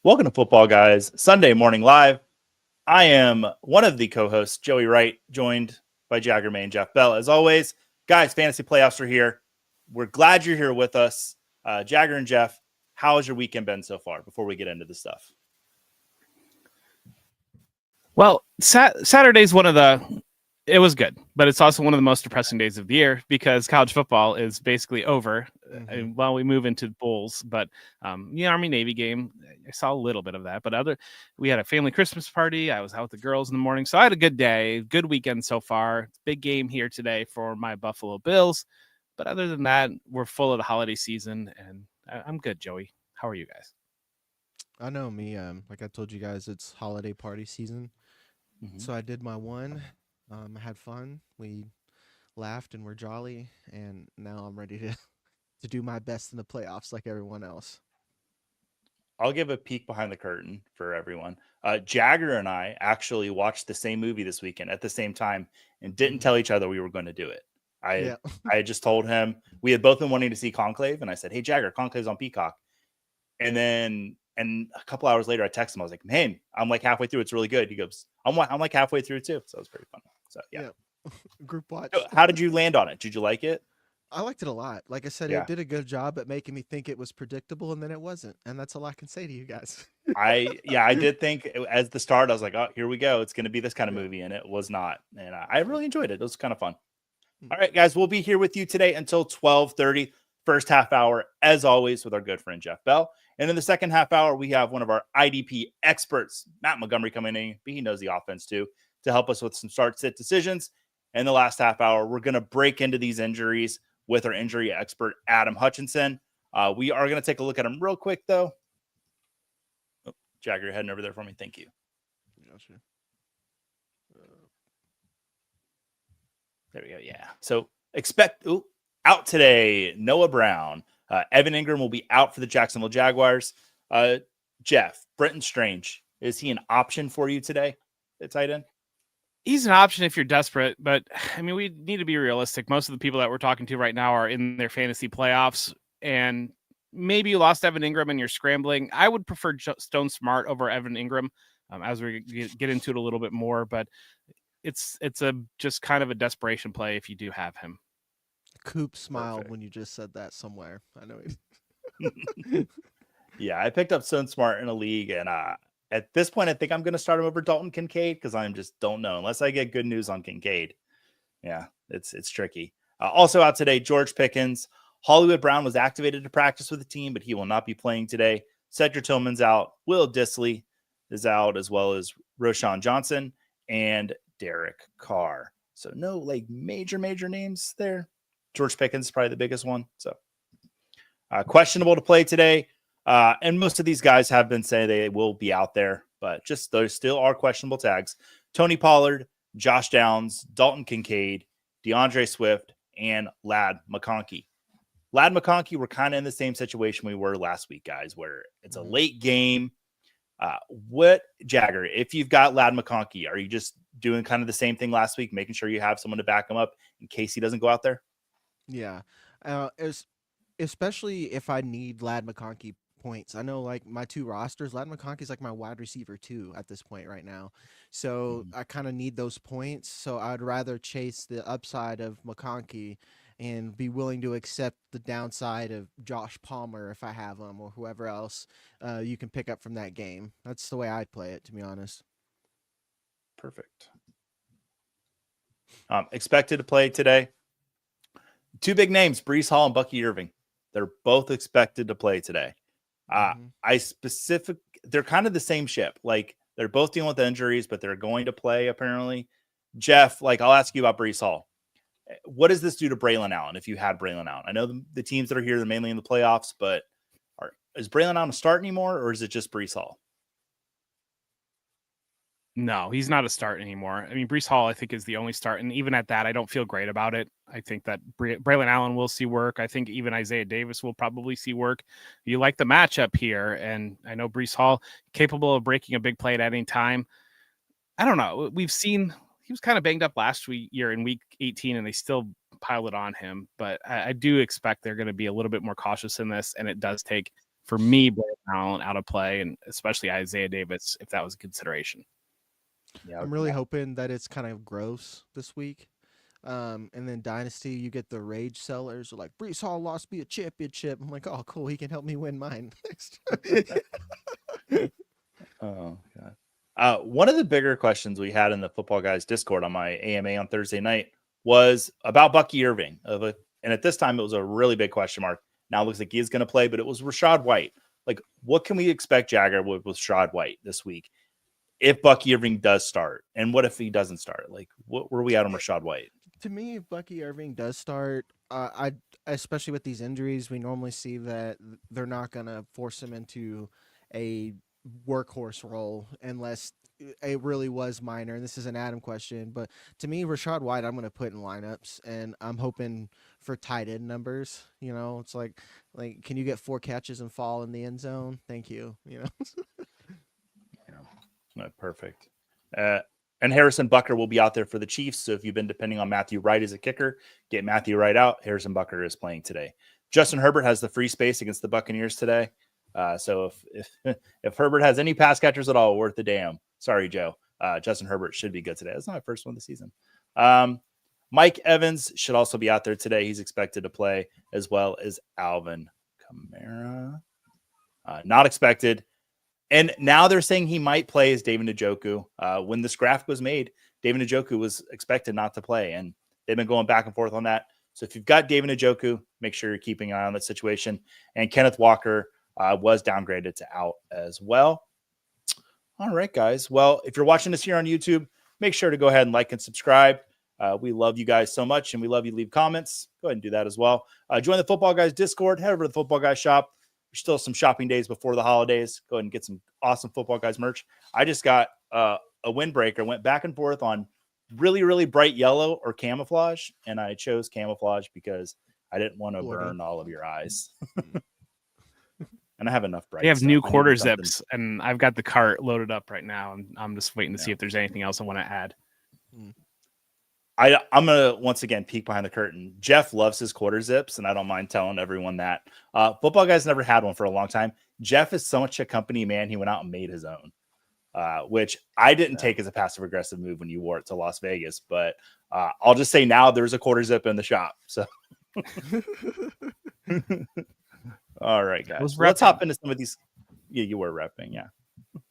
Welcome to Football Guys Sunday Morning Live. I am one of the co-hosts, Joey Wright, joined by Jagger May and Jeff Bell. As always, guys, fantasy playoffs are here. We're glad you're here with us. Jagger and Jeff, how has your weekend been so far before we get into the stuff? Well, Saturday's it was good, but it's also one of the most depressing days of the year because college football is basically over while we move into bowls. But the Army-Navy game, I saw a little bit of that. But we had a family Christmas party. I was out with the girls in the morning. So I had a good day, good weekend so far. Big game here today for my Buffalo Bills. But other than that, we're full of the holiday season, and I'm good, Joey. How are you guys? I know me. Like I told you guys, it's holiday party season. So I did my one. I had fun. We laughed and were jolly, and now I'm ready to do my best in the playoffs like everyone else. I'll give a peek behind the curtain for everyone. Jagger and I actually watched the same movie this weekend at the same time and didn't tell each other we were going to do it. I had just told him we had both been wanting to see Conclave, and I said, "Hey, Jagger, Conclave's on Peacock." And a couple hours later, I texted him. I was like, "Man, I'm like halfway through. It's really good." He goes, "I'm like halfway through too." So it was pretty fun. So yeah. Group watch. So how did you land on it? Did you like it? I liked it a lot. Like I said, it did a good job at making me think it was predictable, and then it wasn't. And that's all I can say to you guys. I did think as the start, I was like, "Oh, here we go. It's going to be this kind of movie," and it was not. And I really enjoyed it. It was kind of fun. All right, guys, we'll be here with you today until 12:30. First half hour, as always, with our good friend Jeff Bell. And in the second half hour, we have one of our IDP experts, Matt Montgomery, coming in. He knows the offense too, to help us with some start-sit decisions. In the last half hour, we're going to break into these injuries with our injury expert, Adam Hutchinson. We are going to take a look at him real quick, though. Oh, Jagger, you're heading over there for me. Thank you. Gotcha. There we go. Yeah. So out today, Noah Brown. Evan Ingram will be out for the Jacksonville Jaguars. Jeff, Brenton Strange, is he an option for you today at tight end? He's an option if you're desperate, but I mean, we need to be realistic. Most of the people that we're talking to right now are in their fantasy playoffs, and maybe you lost Evan Ingram and you're scrambling. I would prefer Stone Smart over Evan Ingram as we get into it a little bit more, but it's just kind of a desperation play if you do have him. Coop smiled when you just said that somewhere. I know. Yeah, I picked up Stone Smart in a league, and at this point, I think I'm going to start him over Dalton Kincaid because I just don't know unless I get good news on Kincaid. Yeah, it's tricky. Also out today, George Pickens. Hollywood Brown was activated to practice with the team, but he will not be playing today. Cedric Tillman's out. Will Dissly is out, as well as Roshan Johnson and Derek Carr. So no major names there. George Pickens is probably the biggest one. So questionable to play today. And most of these guys have been saying they will be out there, but just those still are questionable tags. Tony Pollard, Josh Downs, Dalton Kincaid, DeAndre Swift, and Ladd McConkey. Ladd McConkey, we're kind of in the same situation we were last week, guys, where it's a late game. Jagger, if you've got Ladd McConkey, are you just doing kind of the same thing last week, making sure you have someone to back him up in case he doesn't go out there? Yeah. Especially if I need Ladd McConkey points. I know my two rosters, Ladd McConkey's like my wide receiver too at this point right now. So I kind of need those points. So I'd rather chase the upside of McConkey and be willing to accept the downside of Josh Palmer if I have him or whoever else you can pick up from that game. That's the way I'd play it, to be honest. Perfect. Expected to play today. Two big names, Breece Hall and Bucky Irving. They're both expected to play today. They're kind of the same ship. They're both dealing with injuries, but they're going to play apparently. Jeff, I'll ask you about Breece Hall. What does this do to Braylon Allen if you had Braylon Allen? I know the teams that are here, they're mainly in the playoffs, but is Braylon Allen a start anymore, or is it just Breece Hall? No, he's not a start anymore. I mean, Breece Hall, I think, is the only start. And even at that, I don't feel great about it. I think that Braylon Allen will see work. I think even Isaiah Davis will probably see work. You like the matchup here. And I know Breece Hall, capable of breaking a big play at any time. I don't know. We've seen he was kind of banged up last year in week 18, and they still piled it on him. But I do expect they're going to be a little bit more cautious in this. And it does take for me, Blair Allen out of play, and especially Isaiah Davis, if that was a consideration. Yeah, I'm really hoping that it's kind of gross this week. And then Dynasty, you get the rage sellers like Brees Hall lost me a championship. I'm like, oh, cool. He can help me win mine next. Oh god. One of the bigger questions we had in the Football Guys Discord on my AMA on Thursday night was about Bucky Irving. And at this time, it was a really big question mark. Now it looks like he is going to play, but it was Rashad White. Like, what can we expect, Jagger, with Rashad White this week if Bucky Irving does start? And what if he doesn't start? Like, what were we at on Rashad White? To me, if Bucky Irving does start, I especially with these injuries, we normally see that they're not going to force him into a workhorse role unless it really was minor. And this is an Adam question, but to me, Rashad White, I'm going to put in lineups, and I'm hoping for tight end numbers. You know, it's like, can you get 4 catches and fall in the end zone? Thank you. You know, Perfect. And Harrison Bucker will be out there for the Chiefs. So if you've been depending on Matthew Wright as a kicker, get Matthew Wright out. Harrison Bucker is playing today. Justin Herbert has the free space against the Buccaneers today. So if Herbert has any pass catchers at all, worth the damn. Sorry, Joe. Justin Herbert should be good today. That's not my first one of the season. Mike Evans should also be out there today. He's expected to play, as well as Alvin Kamara. Not expected. And now they're saying he might play as David Njoku. When this graphic was made, David Njoku was expected not to play, and they've been going back and forth on that. So if you've got David Njoku, make sure you're keeping an eye on that situation. And Kenneth Walker was downgraded to out as well. All right, guys. Well, if you're watching this here on YouTube, make sure to go ahead and like and subscribe. We love you guys so much, and we love you. Leave comments. Go ahead and do that as well. Join the Football Guys Discord. Head over to the Football Guys shop. There's still some shopping days before the holidays. Go ahead and get some awesome Football Guys merch. I just got a windbreaker. Went back and forth on really, really bright yellow or camouflage, and I chose camouflage because I didn't want to burn all of your eyes. And I have enough bright. They have stuff. new quarter zips, and I've got the cart loaded up right now. I'm just waiting to see if there's anything else I want to add. I'm going to once again peek behind the curtain. Jeff loves his quarter zips, and I don't mind telling everyone that. Football Guys never had one for a long time. Jeff is so much a company man, he went out and made his own, which I didn't take as a passive-aggressive move when you wore it to Las Vegas. But I'll just say now there's a quarter zip in the shop. So, all right, guys. Let's hop into some of these. Yeah, you were repping, yeah. All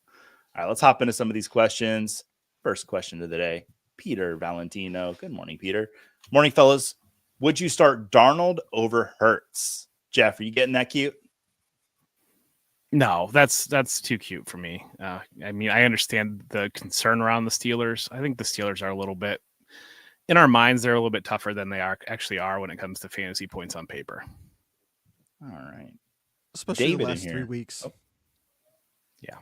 right, let's hop into some of these questions. First question of the day. Peter Valentino. Good morning, Peter. Morning, fellas. Would you start Darnold over Hurts? Jeff, are you getting that cute? No, that's too cute for me. I mean, I understand the concern around the Steelers. I think the Steelers are a little bit, in our minds, they're a little bit tougher than they actually are when it comes to fantasy points on paper. All right. Especially David the last in 3 here. weeks. Oh. Yeah.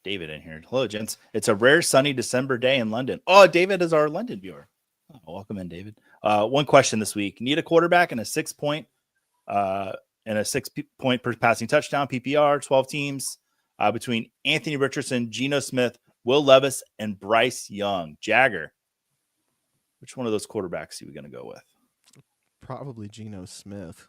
David in here. Hello, gents. It's a rare sunny December day in London. Oh, David is our London viewer. Oh, welcome in, David. One question this week. Need a quarterback and a 6-point per passing touchdown, PPR, 12 teams between Anthony Richardson, Geno Smith, Will Levis, and Bryce Young. Jagger, which one of those quarterbacks are we going to go with? Probably Geno Smith.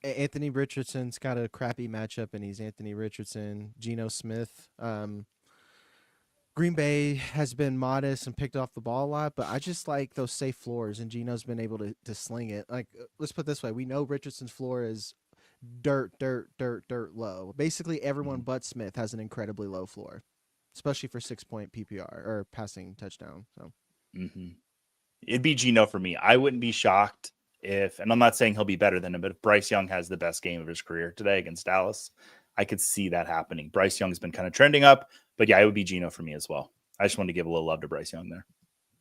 Anthony Richardson's got a crappy matchup, and he's Anthony Richardson. Geno Smith. Green Bay has been modest and picked off the ball a lot, but I just like those safe floors, and Geno's been able to sling it. Like, let's put it this way. We know Richardson's floor is dirt low. Basically, everyone but Smith has an incredibly low floor, especially for 6-point PPR or passing touchdown. So, It'd be Geno for me. I wouldn't be shocked if, and I'm not saying he'll be better than him, but if Bryce Young has the best game of his career today against Dallas, I could see that happening. Bryce Young's been kind of trending up, but yeah, it would be Geno for me as well. I just wanted to give a little love to Bryce Young there.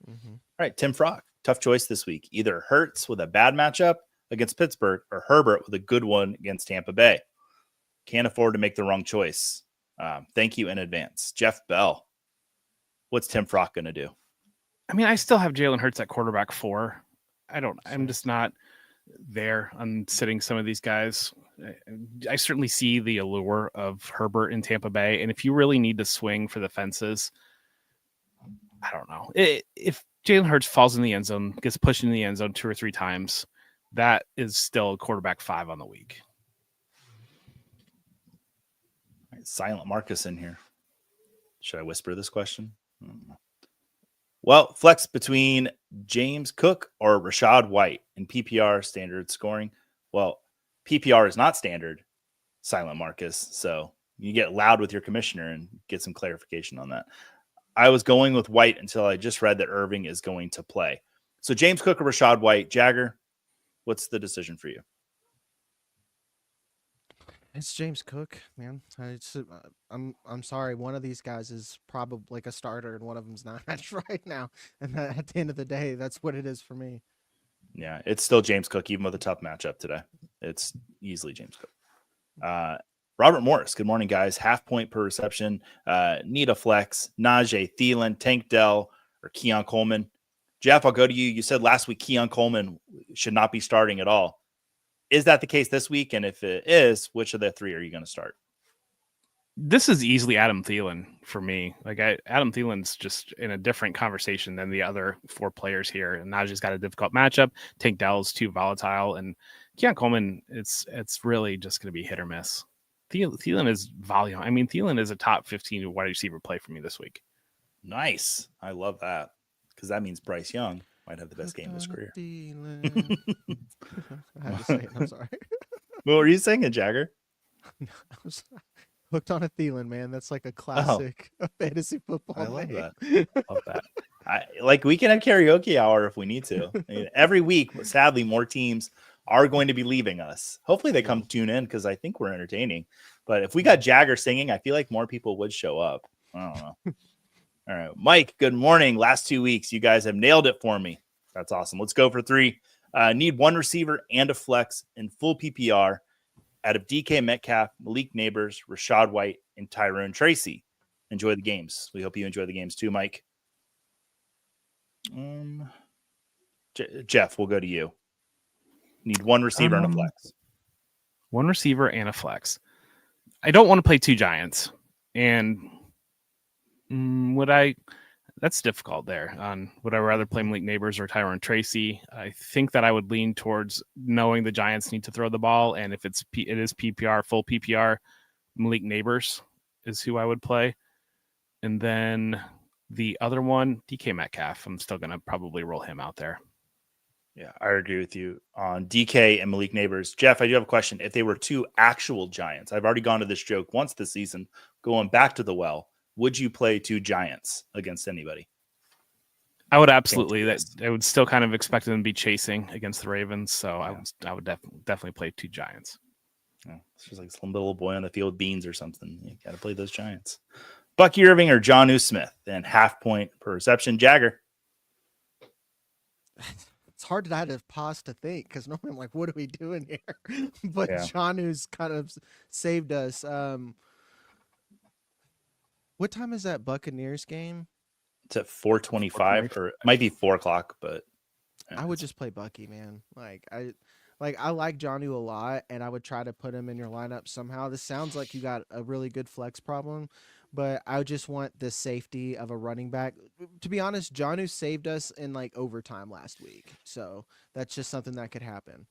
All right, Tim Frock, tough choice this week. Either Hurts with a bad matchup against Pittsburgh or Herbert with a good one against Tampa Bay. Can't afford to make the wrong choice. Thank you in advance. Jeff Bell, what's Tim Frock going to do? I mean, I still have Jalen Hurts at quarterback 4. I'm just not there on sitting some of these guys. I certainly see the allure of Herbert in Tampa Bay. And if you really need to swing for the fences, I don't know. If Jalen Hurts falls in the end zone, gets pushed in the end zone 2 or 3 times, that is still quarterback 5 on the week. Silent Marcus in here. Should I whisper this question? Well, flex between James Cook or Rashad White in PPR standard scoring. Well, PPR is not standard, Silent Marcus. So you get loud with your commissioner and get some clarification on that. I was going with White until I just read that Irving is going to play. So James Cook or Rashad White. Jagger, what's the decision for you? It's James Cook, man. I'm sorry. One of these guys is probably like a starter, and one of them's not right now. And at the end of the day, that's what it is for me. Yeah, it's still James Cook, even with a tough matchup today. It's easily James Cook. Robert Morris, good morning, guys. 0.5 point per reception. Need a flex. Najee, Thielen, Tank Dell, or Keon Coleman. Jeff, I'll go to you. You said last week Keon Coleman should not be starting at all. Is that the case this week? And if it is, which of the 3 are you going to start? This is easily Adam Thielen for me. Adam Thielen's just in a different conversation than the other 4 players here. And Najee's got a difficult matchup. Tank Dell's too volatile. And Keon Coleman, it's really just going to be hit or miss. Thielen is volume. I mean, Thielen is a top 15 wide receiver play for me this week. Nice. I love that because that means Bryce Young might have the best game of his career. I had to say it. I'm sorry. What were you singing, Jagger? I was hooked on a Thielen, man. That's like a classic fantasy football. I love that. Love that. We can have karaoke hour if we need to. I mean, every week, sadly, more teams are going to be leaving us. Hopefully they come tune in because I think we're entertaining. But if we got Jagger singing, I feel like more people would show up. I don't know. All right. Mike, good morning. Last 2 weeks, you guys have nailed it for me. That's awesome. Let's go for 3. Need 1 receiver and a flex in full PPR out of DK Metcalf, Malik Neighbors, Rashad White, and Tyrone Tracy. Enjoy the games. We hope you enjoy the games too, Mike. Jeff, we'll go to you. Need 1 receiver and a flex. 1 receiver and a flex. I don't want to play 2 Giants. And that's difficult there. Would I rather play Malik Neighbors or Tyrone Tracy? I think that I would lean towards knowing the Giants need to throw the ball. And if it is PPR, full PPR, Malik Neighbors is who I would play. And then the other one, DK Metcalf. I'm still going to probably roll him out there. Yeah, I agree with you on DK and Malik Neighbors. Jeff, I do have a question. If they were 2 actual Giants, I've already gone to this joke once this season, going back to the well, would you play 2 Giants against anybody? I would absolutely. I would still kind of expect them to be chasing against the Ravens, so yeah. I would definitely play 2 Giants. Yeah, it's just like some little boy on the field with beans or something. You got to play those Giants. Bucky Irving or Jonnu Smith, and 0.5 point per reception. Jagger. It's hard to have to pause to think because normally I'm like, what are we doing here? But Jonnu's kind of saved us. What time is that Buccaneers game? It's at 4:25, or it might be 4 o'clock, but I would just play Bucky, man. I like Jonnu a lot, and I would try to put him in your lineup somehow. This sounds like you got a really good flex problem, but I just want the safety of a running back. To be honest, Jonnu saved us in overtime last week, so that's just something that could happen.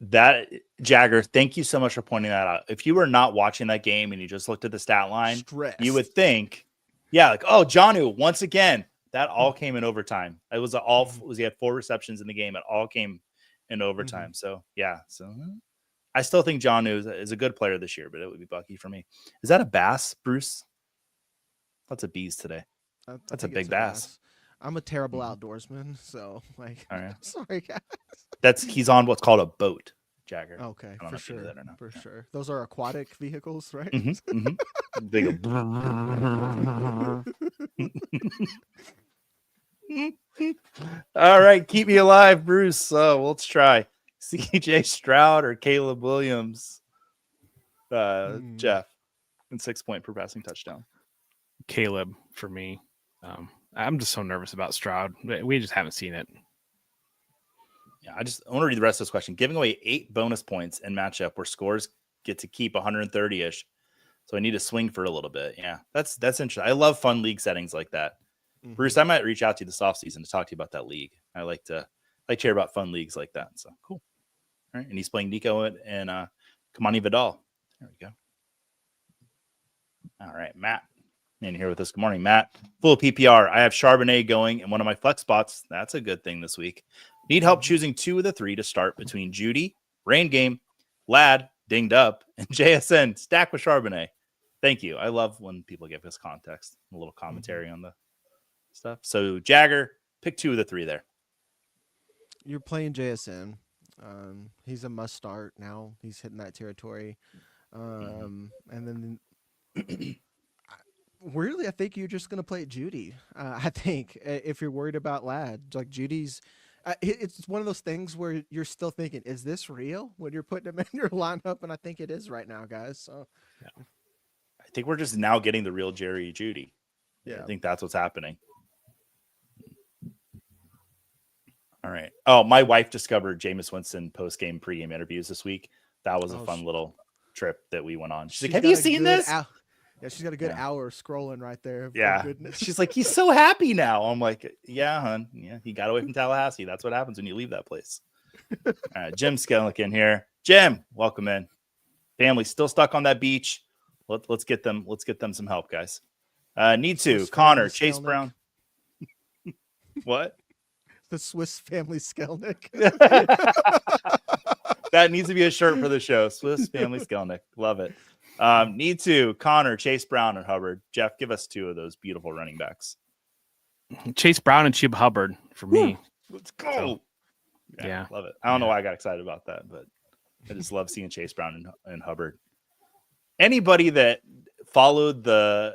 That, Jagger, thank you so much for pointing that out. If you were not watching that game and you just looked at the stat line, you would think, oh, Jonnu, once again, that all came in overtime. It was he had 4 receptions in the game. It all came in overtime. Mm-hmm. So I still think Jonnu is a good player this year, but it would be Bucky for me. Is that a bass, Bruce? Lots of bees today. That's a big bass. I'm a terrible outdoorsman, so all right. Sorry, guys. He's on what's called a boat, Jagger. Okay, for sure. For sure. Those are aquatic vehicles, right? Mm-hmm, mm-hmm. They go. All right, keep me alive, Bruce. So let's try CJ Stroud or Caleb Williams. Jeff, and 6 point per passing touchdown. Caleb for me. I'm just so nervous about Stroud. We just haven't seen it. Yeah, I want to read the rest of this question. Giving away 8 bonus points in matchup where scores get to keep 130-ish. So I need to swing for a little bit. Yeah, that's interesting. I love fun league settings like that. Mm-hmm. Bruce, I might reach out to you this offseason to talk to you about that league. I like to I care about fun leagues like that. So cool. All right. And he's playing Nico and Kamani Vidal. There we go. All right, Matt. In here with us. Good morning, Matt. Full PPR. I have Charbonnet going in one of my flex spots. That's a good thing this week. Need help choosing 2 of the 3 to start between Judy, Rain Game, Lad, Dinged Up, and JSN. Stack with Charbonnet. Thank you. I love when people give us context, a little commentary on the stuff. So Jagger, pick 2 of the 3 there. You're playing JSN. He's a must start now. He's hitting that territory. And then weirdly, I think you're just going to play Judy. I think if you're worried about Lad, like Judy's, it's one of those things where you're still thinking, is this real when you're putting him in your lineup? And I think it is right now, guys. So yeah. I think we're just now getting the real Jerry Judy. Yeah. I think that's what's happening. All right. Oh, my wife discovered Jameis Winston post-game, pre-game interviews this week. That was a fun little trip that we went on. She's like, have you seen this? Yeah, she's got a good hour scrolling right there. Yeah. She's like, he's so happy now. I'm like, yeah, hon. Yeah, he got away from Tallahassee. That's what happens when you leave that place. All right, Jim Skellick in here. Jim, welcome in. Family still stuck on that beach. Let's get them some help, guys. Need to. Connor, Chase Brown. What? The Swiss Family Skelnick. That needs to be a shirt for the show. Swiss Family Skelnick. Love it. Need to. Connor, Chase Brown, and Hubbard. Jeff, give us 2 of those beautiful running backs. Chase Brown and Chuba Hubbard for me. Let's go. So, yeah. Love it. I don't know why I got excited about that, but I just love seeing Chase Brown and Hubbard. Anybody that followed the,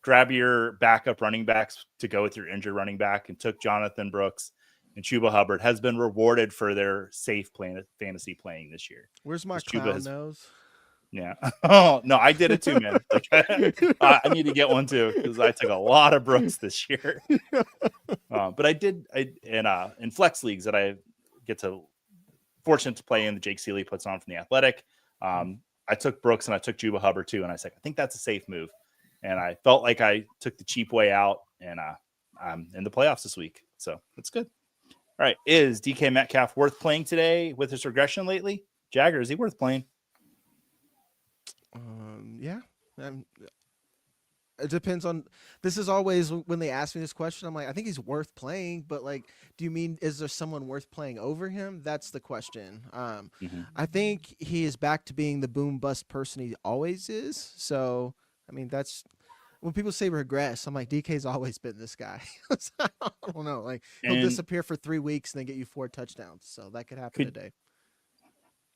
grab your backup running backs to go with your injured running back and took Jonathan Brooks and Chuba Hubbard has been rewarded for their safe fantasy playing this year. Where's my clown nose? Yeah. Oh, no, I did it too, man. I need to get one too because I took a lot of Brooks this year. But I did in flex leagues that I get to fortunate to play in that Jake Seeley puts on from the Athletic. I took Brooks and I took Chuba Hubbard too. And I said, I think that's a safe move. And I felt like I took the cheap way out, and I'm in the playoffs this week. So that's good. All right. Is DK Metcalf worth playing today with his regression lately? Jagger, is he worth playing? Yeah. It depends on, this is always when they ask me this question, I'm like, I think he's worth playing, but like, do you mean, is there someone worth playing over him? That's the question. I think he is back to being the boom bust person he always is. So, I mean, that's when people say regress. I'm like, DK's always been this guy. I don't know. Like, he'll disappear for 3 weeks and then get you 4 touchdowns. So that could happen today.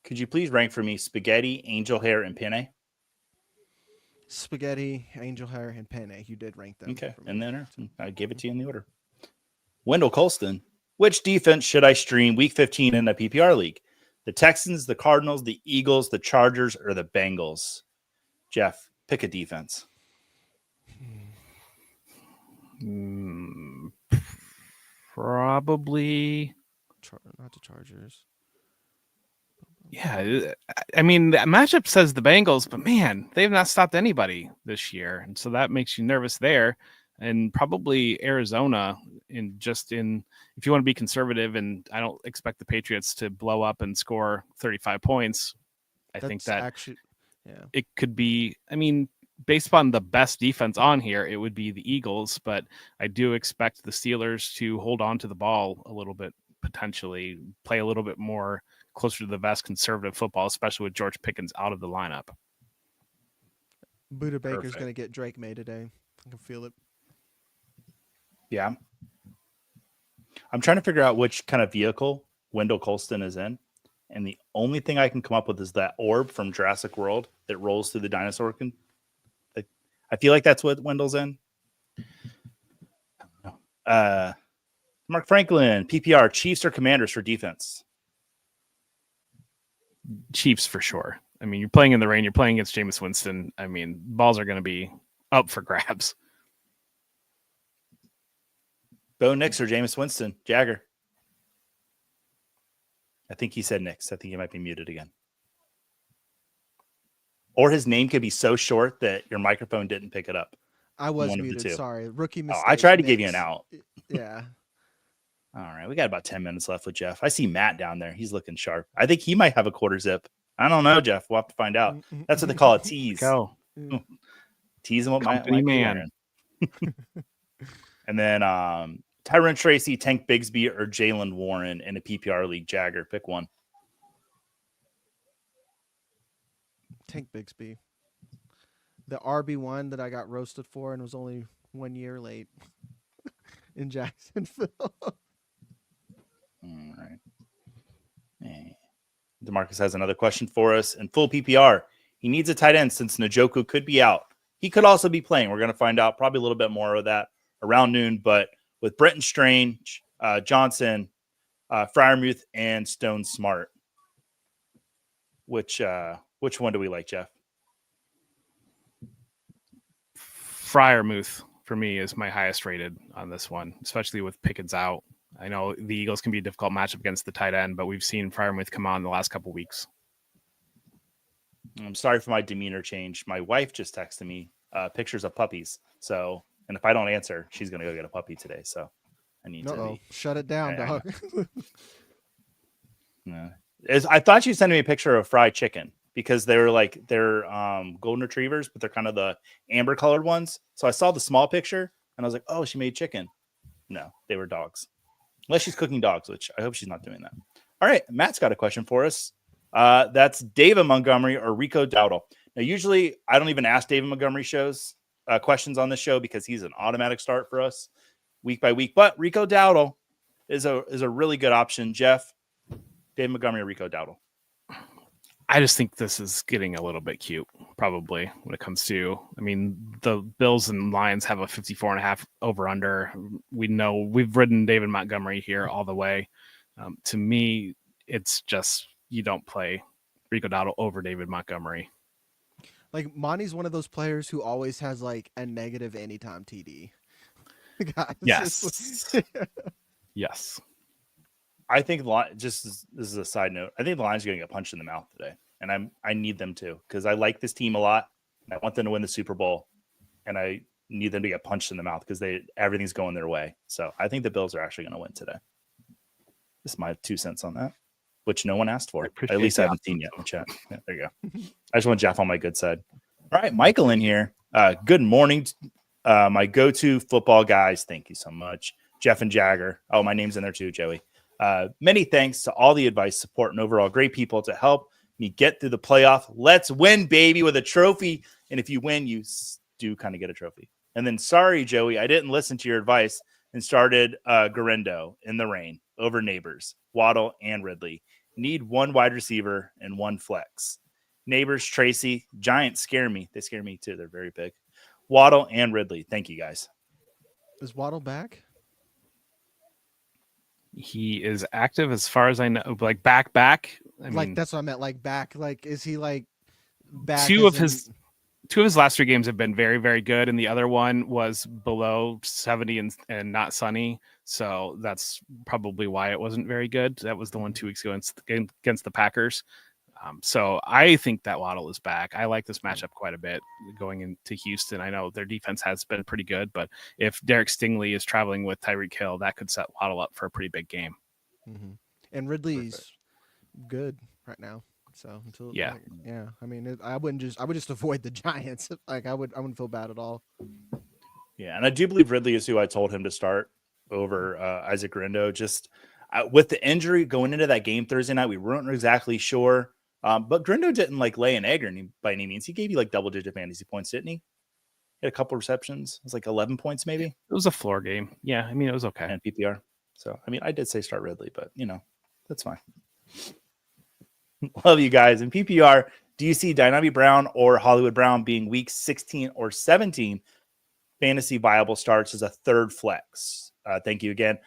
Could you please rank for me Spaghetti, Angel Hair, and Penne? Spaghetti, Angel Hair, and Penne. You did rank them. Okay. And then I gave it to you in the order. Wendell Colston. Which defense should I stream week 15 in a PPR league? The Texans, the Cardinals, the Eagles, the Chargers, or the Bengals? Jeff, pick a defense. Probably not the Chargers. Yeah, I mean, the matchup says the Bengals, but man, they've not stopped anybody this year, and so that makes you nervous there. And probably Arizona, if you want to be conservative, and I don't expect the Patriots to blow up and score 35 points. I think that actually, yeah, it could be. I mean, based upon the best defense on here, it would be the Eagles, but I do expect the Steelers to hold on to the ball a little bit, potentially play a little bit more closer to the vest conservative football, especially with George Pickens out of the lineup. Buda Baker's going to get Drake May today. I can feel it. Yeah. I'm trying to figure out which kind of vehicle Wendell Colston is in. And the only thing I can come up with is that orb from Jurassic World that rolls through the dinosaur. I feel like that's what Wendell's in. Mark Franklin, PPR, Chiefs or Commanders for defense? Chiefs for sure. I mean, you're playing in the rain. You're playing against Jameis Winston. I mean, balls are going to be up for grabs. Bo Nix or Jameis Winston? Jagger. I think he said Nix. I think he might be muted again. Or his name could be so short that your microphone didn't pick it up. I was muted. Sorry. Rookie mistake. I tried to give you an out. Yeah. All right, we got about 10 minutes left with Jeff. I see Matt down there. He's looking sharp. I think he might have a quarter zip. I don't know, Jeff. We'll have to find out. That's what they call a tease. Go. Teasing what Matt Company might be man. wearing. And then Tyron Tracy, Tank Bigsby, or Jalen Warren in a PPR league. Jagger, pick one. Tank Bigsby. The RB1 that I got roasted for and was only 1 year late in Jacksonville. All right. DeMarcus has another question for us. In full PPR, he needs a tight end since Njoku could be out. He could also be playing. We're going to find out probably a little bit more of that around noon. But with Brenton Strange, Johnson, Freiermuth, and Stone Smart, which one do we like, Jeff? Freiermuth for me is my highest rated on this one, especially with Pickens out. I know the Eagles can be a difficult matchup against the tight end, but we've seen Freiermuth come on the last couple of weeks. I'm sorry for my demeanor change. My wife just texted me pictures of puppies. So, and if I don't answer, she's going to go get a puppy today. So I need to shut it down, dog. No. I thought she was sending me a picture of fried chicken because they're golden retrievers, but they're kind of the amber colored ones. So I saw the small picture and I was like, oh, she made chicken. No, they were dogs. Unless she's cooking dogs, which I hope she's not doing that. All right. Matt's got a question for us. That's David Montgomery or Rico Dowdle. Now, usually I don't even ask David Montgomery questions on this show because he's an automatic start for us week by week. But Rico Dowdle is a really good option. Jeff, David Montgomery or Rico Dowdle? I just think this is getting a little bit cute, probably, when it comes to, the Bills and Lions have a 54.5 over under. We know we've ridden David Montgomery here all the way. To me, it's just, you don't play Rico Dowdle over David Montgomery. Like, Monty's one of those players who always has like a negative anytime TD. Yes. Yes. I think this is a side note. I think the Lions are going to get punched in the mouth today, and I need them to because I like this team a lot. And I want them to win the Super Bowl, and I need them to get punched in the mouth because everything's going their way. So I think the Bills are actually going to win today. This is my 2 cents on that, which no one asked for. At least I haven't seen yet in the chat. Yeah, there you go. I just want Jeff on my good side. All right, Michael in here. Good morning, my go-to football guys. Thank you so much, Jeff and Jagger. Oh, my name's in there too, Joey. Many thanks to all the advice, support, and overall great people to help me get through the playoff. Let's win, baby, with a trophy. And if you win, you do kind of get a trophy. And then, sorry, Joey, I didn't listen to your advice and started Garendo in the rain over Neighbors, Waddle, and Ridley. Need one wide receiver and one flex. Neighbors, Tracy, Giants scare me. They scare me too. They're very big. Waddle and Ridley. Thank you, guys. Is Waddle back? He is active as far as I know, like back. That's what I meant. Like back. Like, is he like back? Two of his last 3 games have been very, very good, and the other one was below 70 and not sunny. So that's probably why it wasn't very good. That was the one 2 weeks ago against the Packers. So I think that Waddle is back. I like this matchup quite a bit going into Houston. I know their defense has been pretty good, but if Derek Stingley is traveling with Tyreek Hill, that could set Waddle up for a pretty big game. Mm-hmm. And Ridley's good right now. So yeah. I would just avoid the Giants. Like I wouldn't feel bad at all. Yeah, and I do believe Ridley is who I told him to start over Isaac Garendo. Just with the injury going into that game Thursday night, we weren't exactly sure. But Grindo didn't lay an egg by any means. He gave you double-digit fantasy points, didn't he? He had a couple receptions. It was 11 points, maybe. It was a floor game. Yeah, it was okay. And PPR. So, I did say start Ridley, but, that's fine. Love you guys. In PPR, do you see Dynamite Brown or Hollywood Brown being week 16 or 17 fantasy viable starts as a third flex? Thank you again.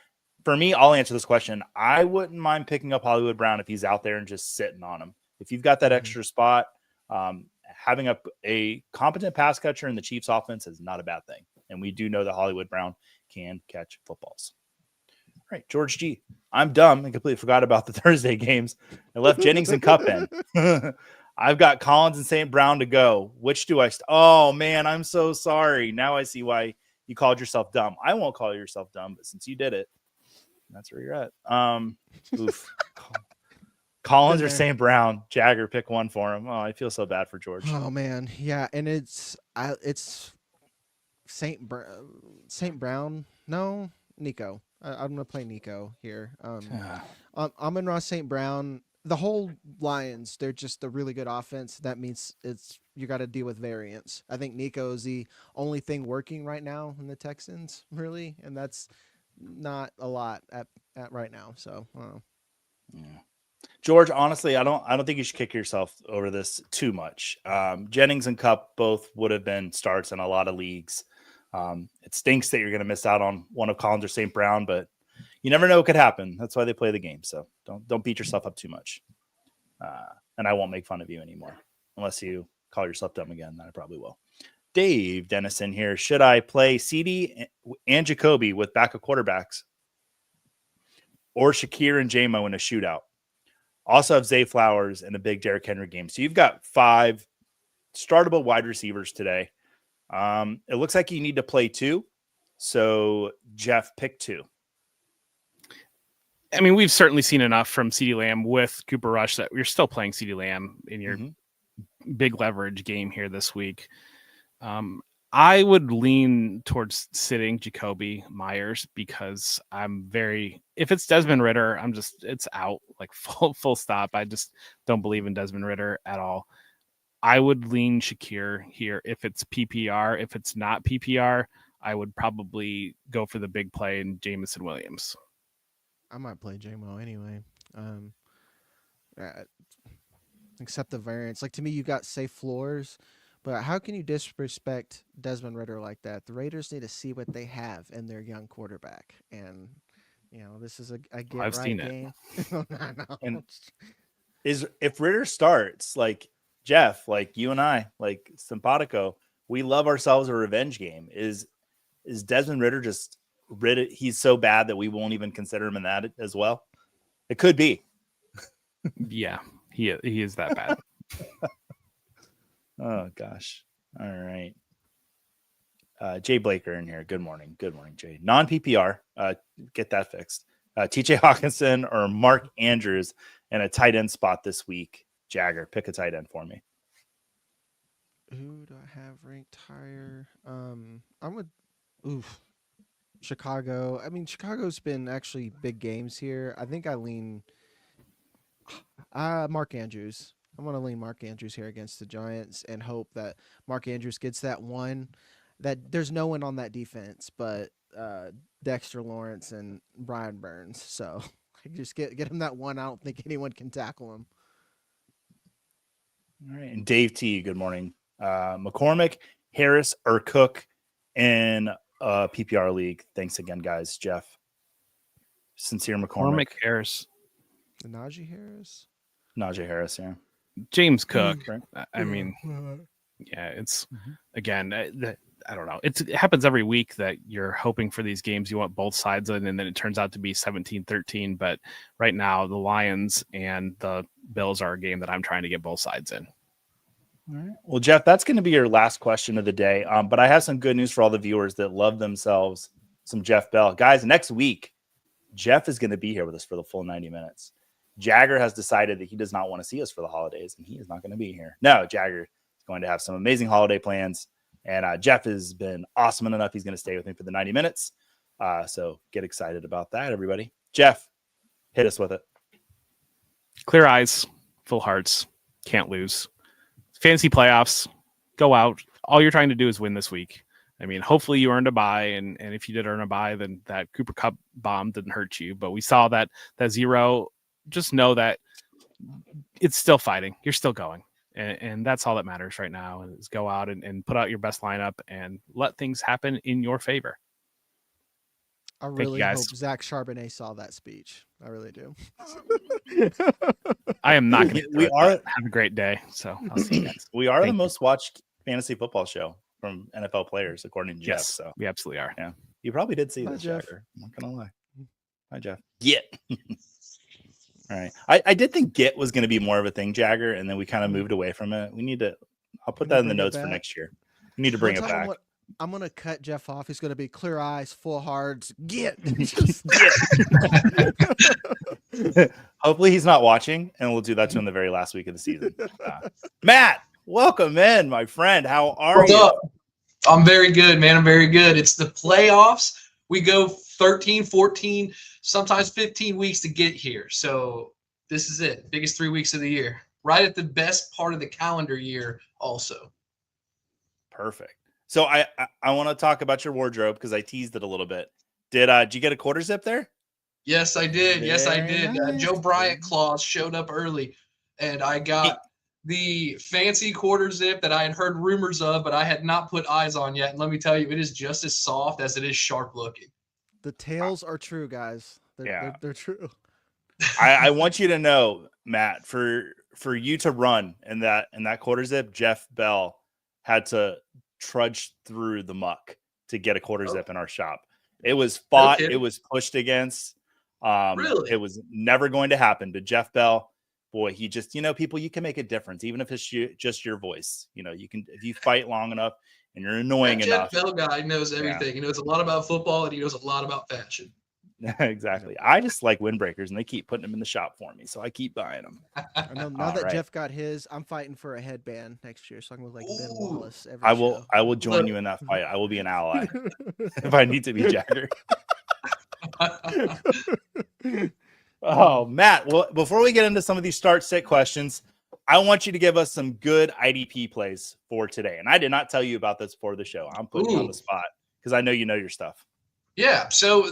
For me, I'll answer this question. I wouldn't mind picking up Hollywood Brown if he's out there and just sitting on him. If you've got that extra spot, having a competent pass catcher in the Chiefs offense is not a bad thing. And we do know that Hollywood Brown can catch footballs. All right, George G. I'm dumb and completely forgot about the Thursday games. I left Jennings and Cup in. I've got Collins and St. Brown to go. Which do I? Oh, man, I'm so sorry. Now I see why you called yourself dumb. I won't call yourself dumb, but since you did it, That's where you're at. Oof. Collins or St. Brown? Jagger, pick one for him. Oh, I feel so bad for George. Oh man, yeah, and it's St. Brown. No, Nico. I'm gonna play Nico here. Amon-Ra St. Brown. The whole Lions, they're just a really good offense. That means you got to deal with variance. I think Nico is the only thing working right now in the Texans, really, and that's not a lot at right now. So, Yeah. George, honestly, I don't think you should kick yourself over this too much. Jennings and Cup both would have been starts in a lot of leagues. It stinks that you're going to miss out on one of Collins or St. Brown, but you never know what could happen. That's why they play the game. So don't beat yourself up too much. And I won't make fun of you anymore unless you call yourself dumb again. Then I probably will. Dave Dennison here. Should I play CD and Jacoby with backup quarterbacks or Shakir and J-Mo in a shootout? Also have Zay Flowers in a big Derrick Henry game. So you've got 5 startable wide receivers today. It looks like you need to play 2. So Jeff, pick 2. I mean, we've certainly seen enough from CeeDee Lamb with Cooper Rush that you're still playing CeeDee Lamb in your big leverage game here this week. I would lean towards sitting Jacoby Myers because if it's Desmond Ridder, it's out, like full stop. I just don't believe in Desmond Ridder at all. I would lean Shakir here if it's PPR. If it's not PPR, I would probably go for the big play in Jamison Williams. I might play J-Mo anyway. Except the variance. Like, to me, you got safe floors, but how can you disrespect Desmond Ridder like that? The Raiders need to see what they have in their young quarterback, and this is a get I've right seen game. And if Ridder starts, like Jeff, like you and I, like Simpatico, we love ourselves a revenge game. Is Desmond Ridder just he's so bad that we won't even consider him in that as well? It could be. Yeah, he is that bad. Oh gosh. All right. Jay Blaker in here. Good morning, Jay. Non PPR. Get that fixed. TJ Hawkinson or Mark Andrews in a tight end spot this week. Jagger, pick a tight end for me. Who do I have ranked higher? I'm with Chicago. I mean, Chicago's been actually big games here. I think I lean Mark Andrews. I'm going to lean Mark Andrews here against the Giants and hope that Mark Andrews gets that one. That there's no one on that defense but Dexter Lawrence and Brian Burns. So just get him that one. I don't think anyone can tackle him. All right. And Dave T, good morning. McCormick, Harris, or Cook in a PPR league. Thanks again, guys. Jeff. Sincere McCormick. Harris. Najee Harris? Najee Harris, yeah. James Cook. Right. I mean, yeah, it's again, I don't know. It happens every week that you're hoping for these games. You want both sides in, and then it turns out to be 17-13. But right now, the Lions and the Bills are a game that I'm trying to get both sides in. All right. Well, Jeff, that's going to be your last question of the day. But I have some good news for all the viewers that love themselves some Jeff Bell. Guys, next week, Jeff is going to be here with us for the full 90 minutes. Jagger has decided that he does not want to see us for the holidays, and he is not going to be here. No, Jagger is going to have some amazing holiday plans, and Jeff has been awesome enough. He's going to stay with me for the 90 minutes. So get excited about that, everybody. Jeff, hit us with it. Clear eyes, full hearts, can't lose. Fantasy playoffs, go out. All you're trying to do is win this week. I mean, hopefully you earned a bye, and if you did earn a bye, then that Cooper Kupp bomb didn't hurt you. But we saw that 0. Just know that it's still fighting. You're still going. And that's all that matters right now is go out and put out your best lineup and let things happen in your favor. I really hope Zach Charbonnet saw that speech. I really do. I am not going to. Have a great day. So I'll see you guys. We are the most watched fantasy football show from NFL players, according to Jeff. Yes, so we absolutely are. Yeah. You probably did see this, Jagger. I'm not going to lie. Hi, Jeff. Yeah. All right. I did think Git was going to be more of a thing, Jagger, and then we kind of moved away from it. I'll put that in the notes for next year. We need to bring it back. I'm gonna cut Jeff off. He's gonna be clear eyes, full hearts. Get. Hopefully he's not watching, and we'll do that to him the very last week of the season. Matt, welcome in, my friend. How are What's you? up? I'm very good, man. I'm very good. It's the playoffs. We go 13, 14, sometimes 15 weeks to get here. So this is it. Biggest 3 weeks of the year. Right at the best part of the calendar year also. Perfect. So I want to talk about your wardrobe because I teased it a little bit. Did you get a quarter zip there? Yes, I did. Yes, I Very did. nice. Joe Bryant clause showed up early, and I got the fancy quarter zip that I had heard rumors of, but I had not put eyes on yet. And let me tell you, it is just as soft as it is sharp looking. The tales are true, guys. They're true. I want you to know, Matt, for you to run in that quarter zip, Jeff Bell had to trudge through the muck to get a quarter zip in our shop. It was fought, it was pushed against. Really? It was never going to happen. But Jeff Bell, boy, he just, people, you can make a difference, even if it's just your voice. You can, if you fight long enough and you're annoying that enough. Jeff Bell guy knows everything. He knows a lot about football and he knows a lot about fashion. Exactly. I just like windbreakers, and they keep putting them in the shop for me, so I keep buying them. I know now that Jeff got his, I'm fighting for a headband next year, so I'm gonna look like Ben Wallace. I will join you in that fight. I will be an ally if I need to be Jagger. Oh, Matt. Well, before we get into some of these start-sit questions, I want you to give us some good IDP plays for today. And I did not tell you about this before the show. I'm putting you on the spot because I know you know your stuff. Yeah. So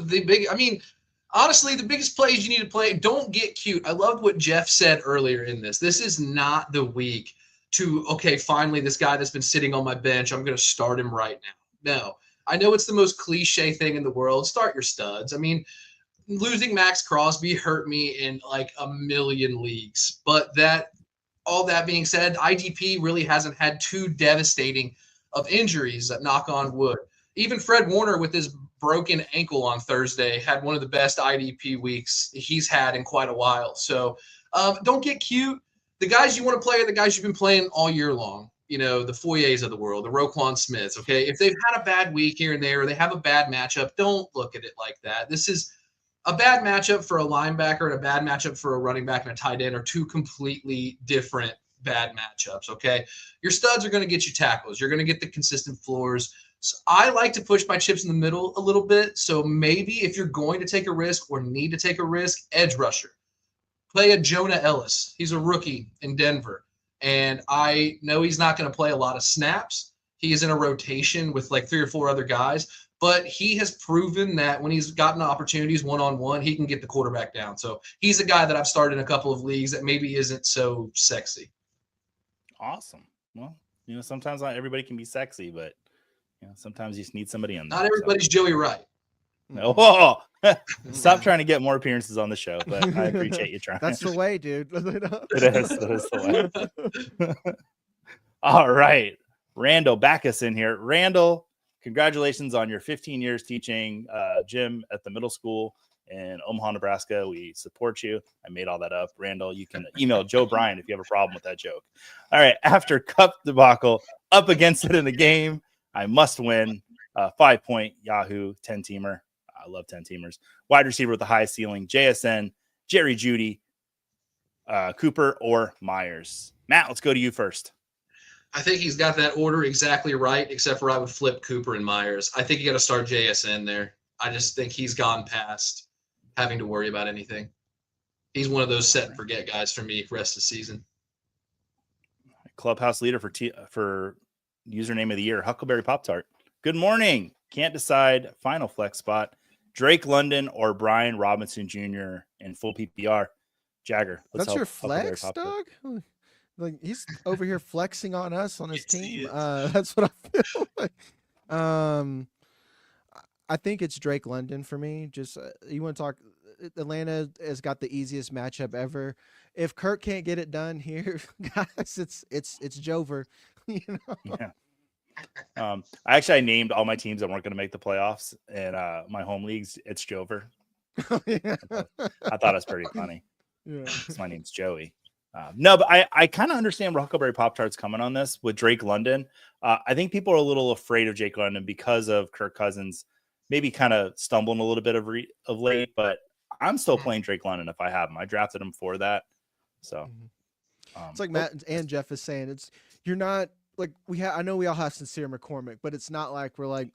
honestly, the biggest plays you need to play, don't get cute. I loved what Jeff said earlier in this. This is not the week to, okay, finally, this guy that's been sitting on my bench, I'm going to start him right now. No, I know it's the most cliche thing in the world. Start your studs. I mean, losing Max Crosby hurt me in like a million leagues. But all that being said, IDP really hasn't had too devastating of injuries, knock on wood. Even Fred Warner with his broken ankle on Thursday had one of the best IDP weeks he's had in quite a while. So don't get cute. The guys you want to play are the guys you've been playing all year long. The Foyers of the world, the Roquan Smiths, okay? If they've had a bad week here and there, or they have a bad matchup, don't look at it like that. This is a bad matchup for a linebacker and a bad matchup for a running back and a tight end are two completely different bad matchups, okay? Your studs are going to get you tackles. You're going to get the consistent floors. So I like to push my chips in the middle a little bit. So maybe if you're going to take a risk or need to take a risk, edge rusher. Play a Jonah Ellis. He's a rookie in Denver. And I know he's not going to play a lot of snaps. He is in a rotation with like 3 or 4 other guys. But he has proven that when he's gotten opportunities one-on-one, he can get the quarterback down. So he's a guy that I've started in a couple of leagues that maybe isn't so sexy. Awesome. Well, sometimes not everybody can be sexy, but sometimes you just need somebody in there. Not everybody's Joey Wright. No. Stop trying to get more appearances on the show, but I appreciate you trying. That's the way, dude. It is the way. All right. Randall, back us in here. Randall, congratulations on your 15 years teaching gym at the middle school in Omaha, Nebraska. We support you. I made all that up. Randall, you can email Joe Bryan if you have a problem with that joke. All right. After cup debacle, up against it in the game, I must win. 5-point Yahoo 10-teamer. I love 10-teamers. Wide receiver with the highest ceiling, JSN, Jerry Jeudy, Cooper, or Myers. Matt, let's go to you first. I think he's got that order exactly right, except for I would flip Cooper and Myers. I think you got to start JSN there. I just think he's gone past having to worry about anything. He's one of those set and forget guys for me for the rest of the season. Clubhouse leader for username of the year, Huckleberry Pop-Tart. Good morning. Can't decide final flex spot. Drake London or Brian Robinson Jr. in full PPR. Jagger. That's your flex, dog? Like he's over here flexing on us on his team. That's what I feel like. I think it's Drake London for me. Just you want to talk? Atlanta has got the easiest matchup ever. If Kirk can't get it done here, guys, it's Jover. Yeah. I named all my teams that weren't going to make the playoffs, and my home leagues, it's Jover. Yeah. I thought it was pretty funny. Yeah. My name's Joey. No, but I kind of understand where Huckleberry Pop-Tart's coming on this with Drake London. I think people are a little afraid of Jake London because of Kirk Cousins maybe kind of stumbling a little bit of late, but I'm still playing Drake London if I have him. I drafted him for that. So it's like Matt and Jeff is saying, you're not like I know we all have Sincere McCormick, but it's not like we're like,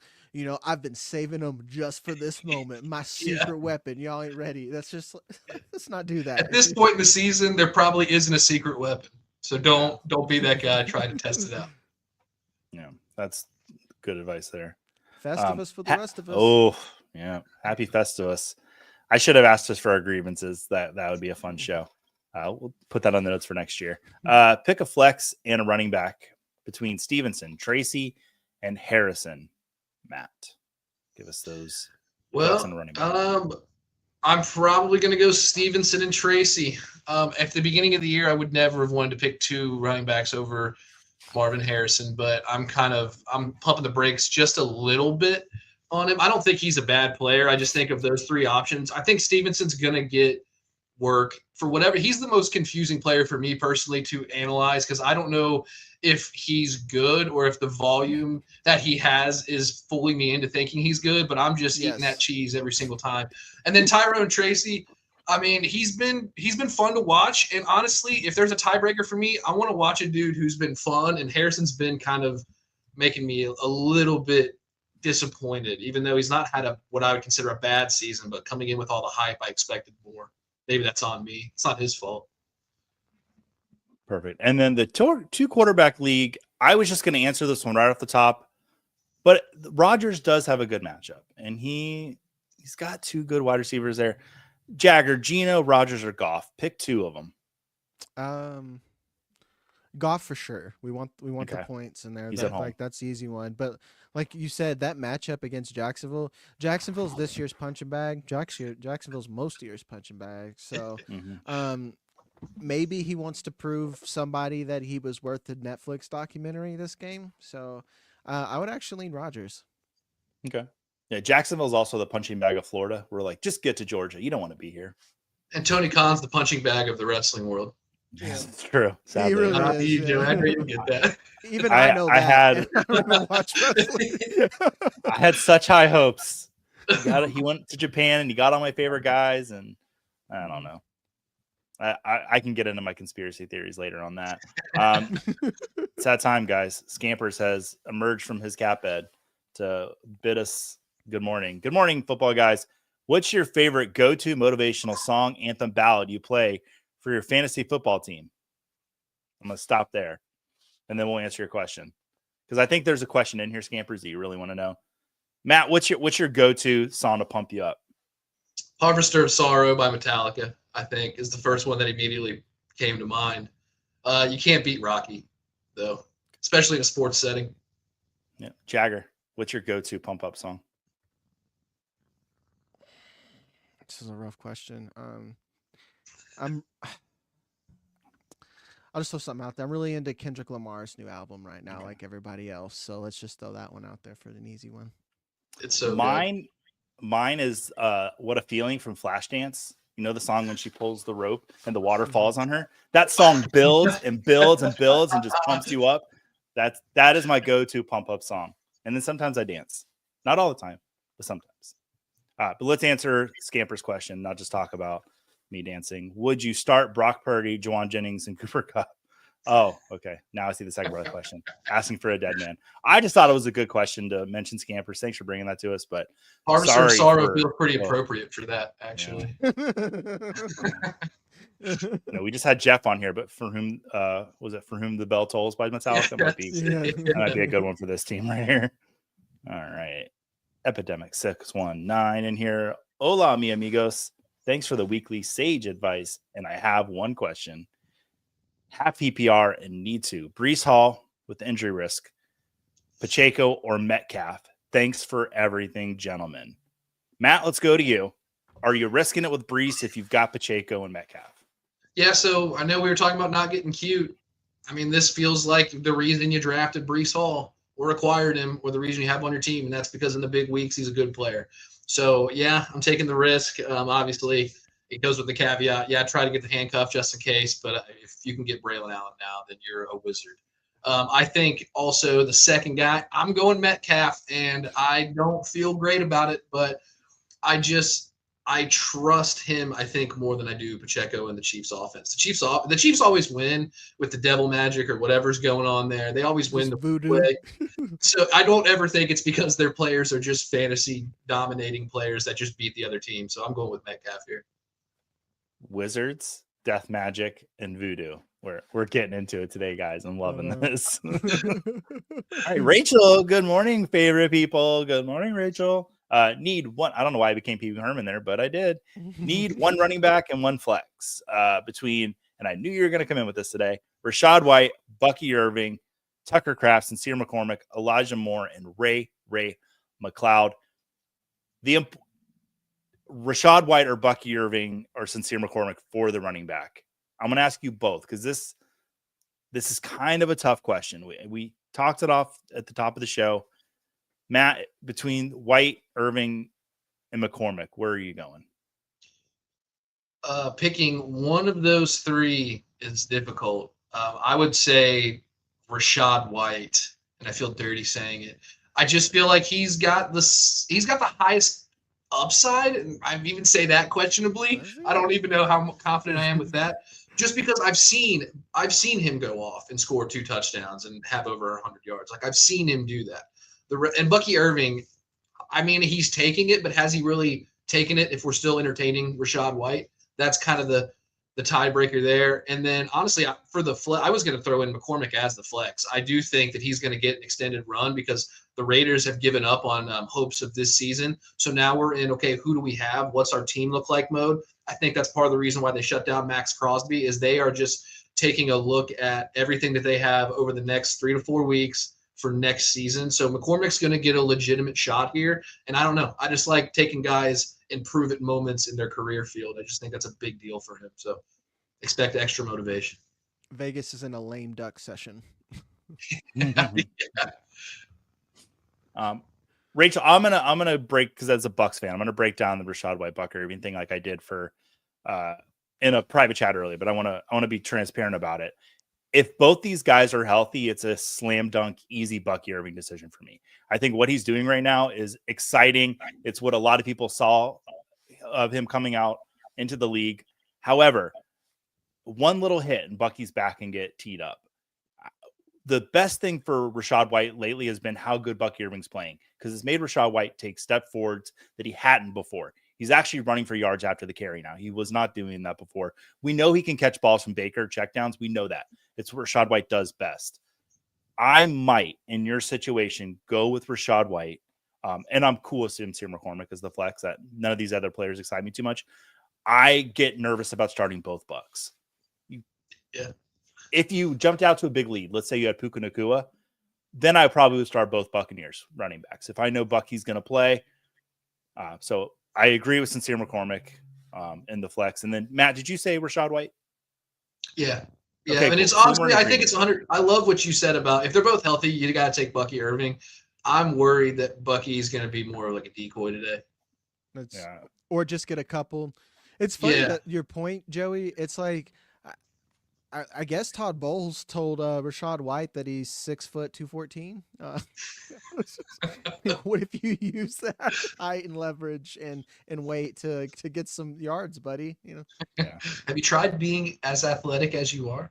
I've been saving them just for this moment. My secret weapon. Y'all ain't ready. That's just let's not do that. At this point in the season, there probably isn't a secret weapon. So don't be that guy trying to test it out. Yeah, that's good advice there. Festivus for the rest of us. Oh, yeah. Happy Festivus. I should have asked us for our grievances. That would be a fun show. We'll put that on the notes for next year. Pick a flex and a running back between Stevenson, Tracy, and Harrison. Matt, give us those. Well, I'm probably going to go Stevenson and Tracy. At the beginning of the year, I would never have wanted to pick 2 running backs over Marvin Harrison, but I'm pumping the brakes just a little bit on him. I don't think he's a bad player. I just think of those 3 options, I think Stevenson's going to get work for whatever. He's the most confusing player for me personally to analyze because I don't know if he's good or if the volume that he has is fooling me into thinking he's good, but I'm just eating that cheese every single time. And then Tyrone Tracy, I mean, he's been fun to watch. And honestly, if there's a tiebreaker for me, I want to watch a dude who's been fun. And Harrison's been kind of making me a little bit disappointed, even though he's not had what I would consider a bad season, but coming in with all the hype, I expected more. Maybe that's on me. It's not his fault. Perfect. And then the 2 quarterback league, I was just going to answer this one right off the top, but Rodgers does have a good matchup, and he's got 2 good wide receivers there. Jagger, Geno, Rodgers, or Goff. Pick 2 of them. Goff for sure. We want the points in there. That's the easy one. But like you said, that matchup against Jacksonville's this year's punching bag. Jacksonville's most year's punching bag. So maybe he wants to prove somebody that he was worth the Netflix documentary this game. So I would actually lean Rodgers. Okay. Yeah, Jacksonville's also the punching bag of Florida. We're like, just get to Georgia. You don't want to be here. And Tony Khan's the punching bag of the wrestling world. Yeah, it's true. He really is, I know you get that. Even I know that. I don't watch wrestling. I had such high hopes. He went to Japan and he got all my favorite guys, and I don't know. I can get into my conspiracy theories later on that. It's that time, guys. Scampers has emerged from his cat bed to bid us good morning. Good morning, football guys. What's your favorite go-to motivational song, anthem, ballad you play for your fantasy football team? I'm going to stop there, and then we'll answer your question. Because I think there's a question in here, Scampers, that you really want to know. Matt, what's your go-to song to pump you up? Harvester of Sorrow by Metallica, I think, is the first one that immediately came to mind. You can't beat Rocky, though, especially in a sports setting. Yeah. Jagger, what's your go-to pump-up song? This is a rough question. I'll just throw something out there. I'm really into Kendrick Lamar's new album right now, like everybody else. So let's just throw that one out there for an easy one. It's so Mine is What a Feeling from Flashdance. You know the song when she pulls the rope and the water falls on her? That song builds and builds and builds and just pumps you up. That is my go-to pump-up song. And then sometimes I dance. Not all the time, but sometimes. But let's answer Scamper's question, not just talk about me dancing. Would you start Brock Purdy, Juwan Jennings, and Cooper Kupp? Oh, okay. Now I see the second part of the question. Asking for a dead man. I just thought it was a good question to mention, Scampers. Thanks for bringing that to us. But Harvester of Sorrow feels pretty appropriate for that, actually. No, we just had Jeff on here, but for whom was it? For Whom the Bell Tolls by Metallica? That might be a good one for this team right here. All right. Epidemic 619 in here. Hola, mi amigos. Thanks for the weekly sage advice. And I have one question. Half PPR and need to. Breece Hall with injury risk. Pacheco or Metcalf. Thanks for everything, gentlemen. Matt, let's go to you. Are you risking it with Breece if you've got Pacheco and Metcalf? Yeah, so I know we were talking about not getting cute. I mean, this feels like the reason you drafted Breece Hall or acquired him, or the reason you have him on your team, and that's because in the big weeks he's a good player. So, yeah, I'm taking the risk. Obviously, it goes with the caveat. Yeah, try to get the handcuff just in case. But if you can get Braylon Allen now, then you're a wizard. I think also the second guy, I'm going Metcalf, and I don't feel great about it, but I trust him, I think, more than I do Pacheco and the Chiefs offense. The Chiefs always win with the devil magic or whatever's going on there. They always win the voodoo way. So I don't ever think it's because their players are just fantasy dominating players that just beat the other team. So I'm going with Metcalf here. Wizards, death magic, and voodoo. We're getting into it today, guys. I'm loving this. All right, Rachel. Good morning, favorite people. Good morning, Rachel. Need one. I don't know why I became Pee Wee Herman there, but I did. Need one running back and one flex between, and I knew you were going to come in with this today. Rachaad White, Bucky Irving, Tucker Kraft, Sincere McCormick, Elijah Moore, and Ray McLeod. Rachaad White or Bucky Irving or Sincere McCormick for the running back. I'm going to ask you both because this is kind of a tough question. We talked it off at the top of the show. Matt, between White, Irving, and McCormick, where are you going? Picking one of those three is difficult. I would say Rachaad White, and I feel dirty saying it. I just feel like he's got the highest upside, and I even say that questionably. I don't even know how confident I am with that. Just because I've seen him go off and score 2 touchdowns and have over 100 yards. Like I've seen him do that. And Bucky Irving, I mean, he's taking it, but has he really taken it if we're still entertaining Rachaad White? That's kind of the tiebreaker there. And then, honestly, for the flex, I was going to throw in McCormick as the flex. I do think that he's going to get an extended run because the Raiders have given up on hopes of this season. So now we're in, okay, who do we have? What's our team look like mode? I think that's part of the reason why they shut down Max Crosby is they are just taking a look at everything that they have over the next 3 to 4 weeks for next season. So McCormick's going to get a legitimate shot here. And I don't know. I just like taking guys and prove it moments in their career field. I just think that's a big deal for him. So expect extra motivation. Vegas is in a lame duck session. Yeah. Rachel, I'm gonna break because as a Bucks fan, I'm gonna break down the Rachaad White Bucker Irving thing like I did for in a private chat earlier, but I want to be transparent about it. If both these guys are healthy, it's a slam dunk, easy Bucky Irving decision for me. I think what he's doing right now is exciting. It's what a lot of people saw of him coming out into the league. However, one little hit and Bucky's back and get teed up. The best thing for Rachaad White lately has been how good Bucky Irving's playing because it's made Rachaad White take step forwards that he hadn't before. He's actually running for yards after the carry now. He was not doing that before. We know he can catch balls from Baker, checkdowns. We know that. It's what Rachaad White does best. I might, in your situation, go with Rachaad White. And I'm cool with Sincere McCormick as the flex. That none of these other players excite me too much. I get nervous about starting both Bucks. If you jumped out to a big lead, let's say you had Puka Nacua, then I probably would start both Buccaneers running backs. If I know Bucky's going to play. So I agree with Sincere McCormick in the flex. And then, Matt, did you say Rachaad White? Yeah. Yeah. Okay, I mean, it's honestly, I think it's 100. I love what you said about if they're both healthy, you got to take Bucky Irving. I'm worried that Bucky's going to be more like a decoy today. Or just get a couple. It's funny that your point, Joey. It's like, I guess Todd Bowles told Rachaad White that he's 6 foot 214. What if you use that height and leverage and weight to get some yards, buddy? You know. Yeah. Have you tried being as athletic as you are?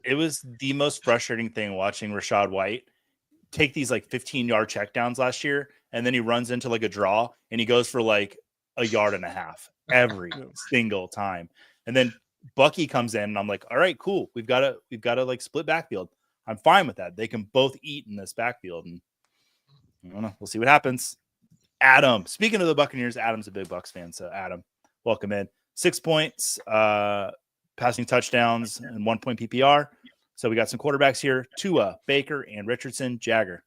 It was the most frustrating thing watching Rachaad White take these like 15-yard checkdowns last year, and then he runs into like a draw and he goes for like a yard and a half every single time, and then Bucky comes in and I'm like, all right, cool. We've got to like split backfield. I'm fine with that. They can both eat in this backfield, and I don't know. We'll see what happens. Adam, speaking of the Buccaneers, Adam's a big Bucs fan. So Adam, welcome in. 6 points, passing touchdowns, and 1 point PPR. So we got some quarterbacks here: Tua, Baker, and Richardson. Jagger,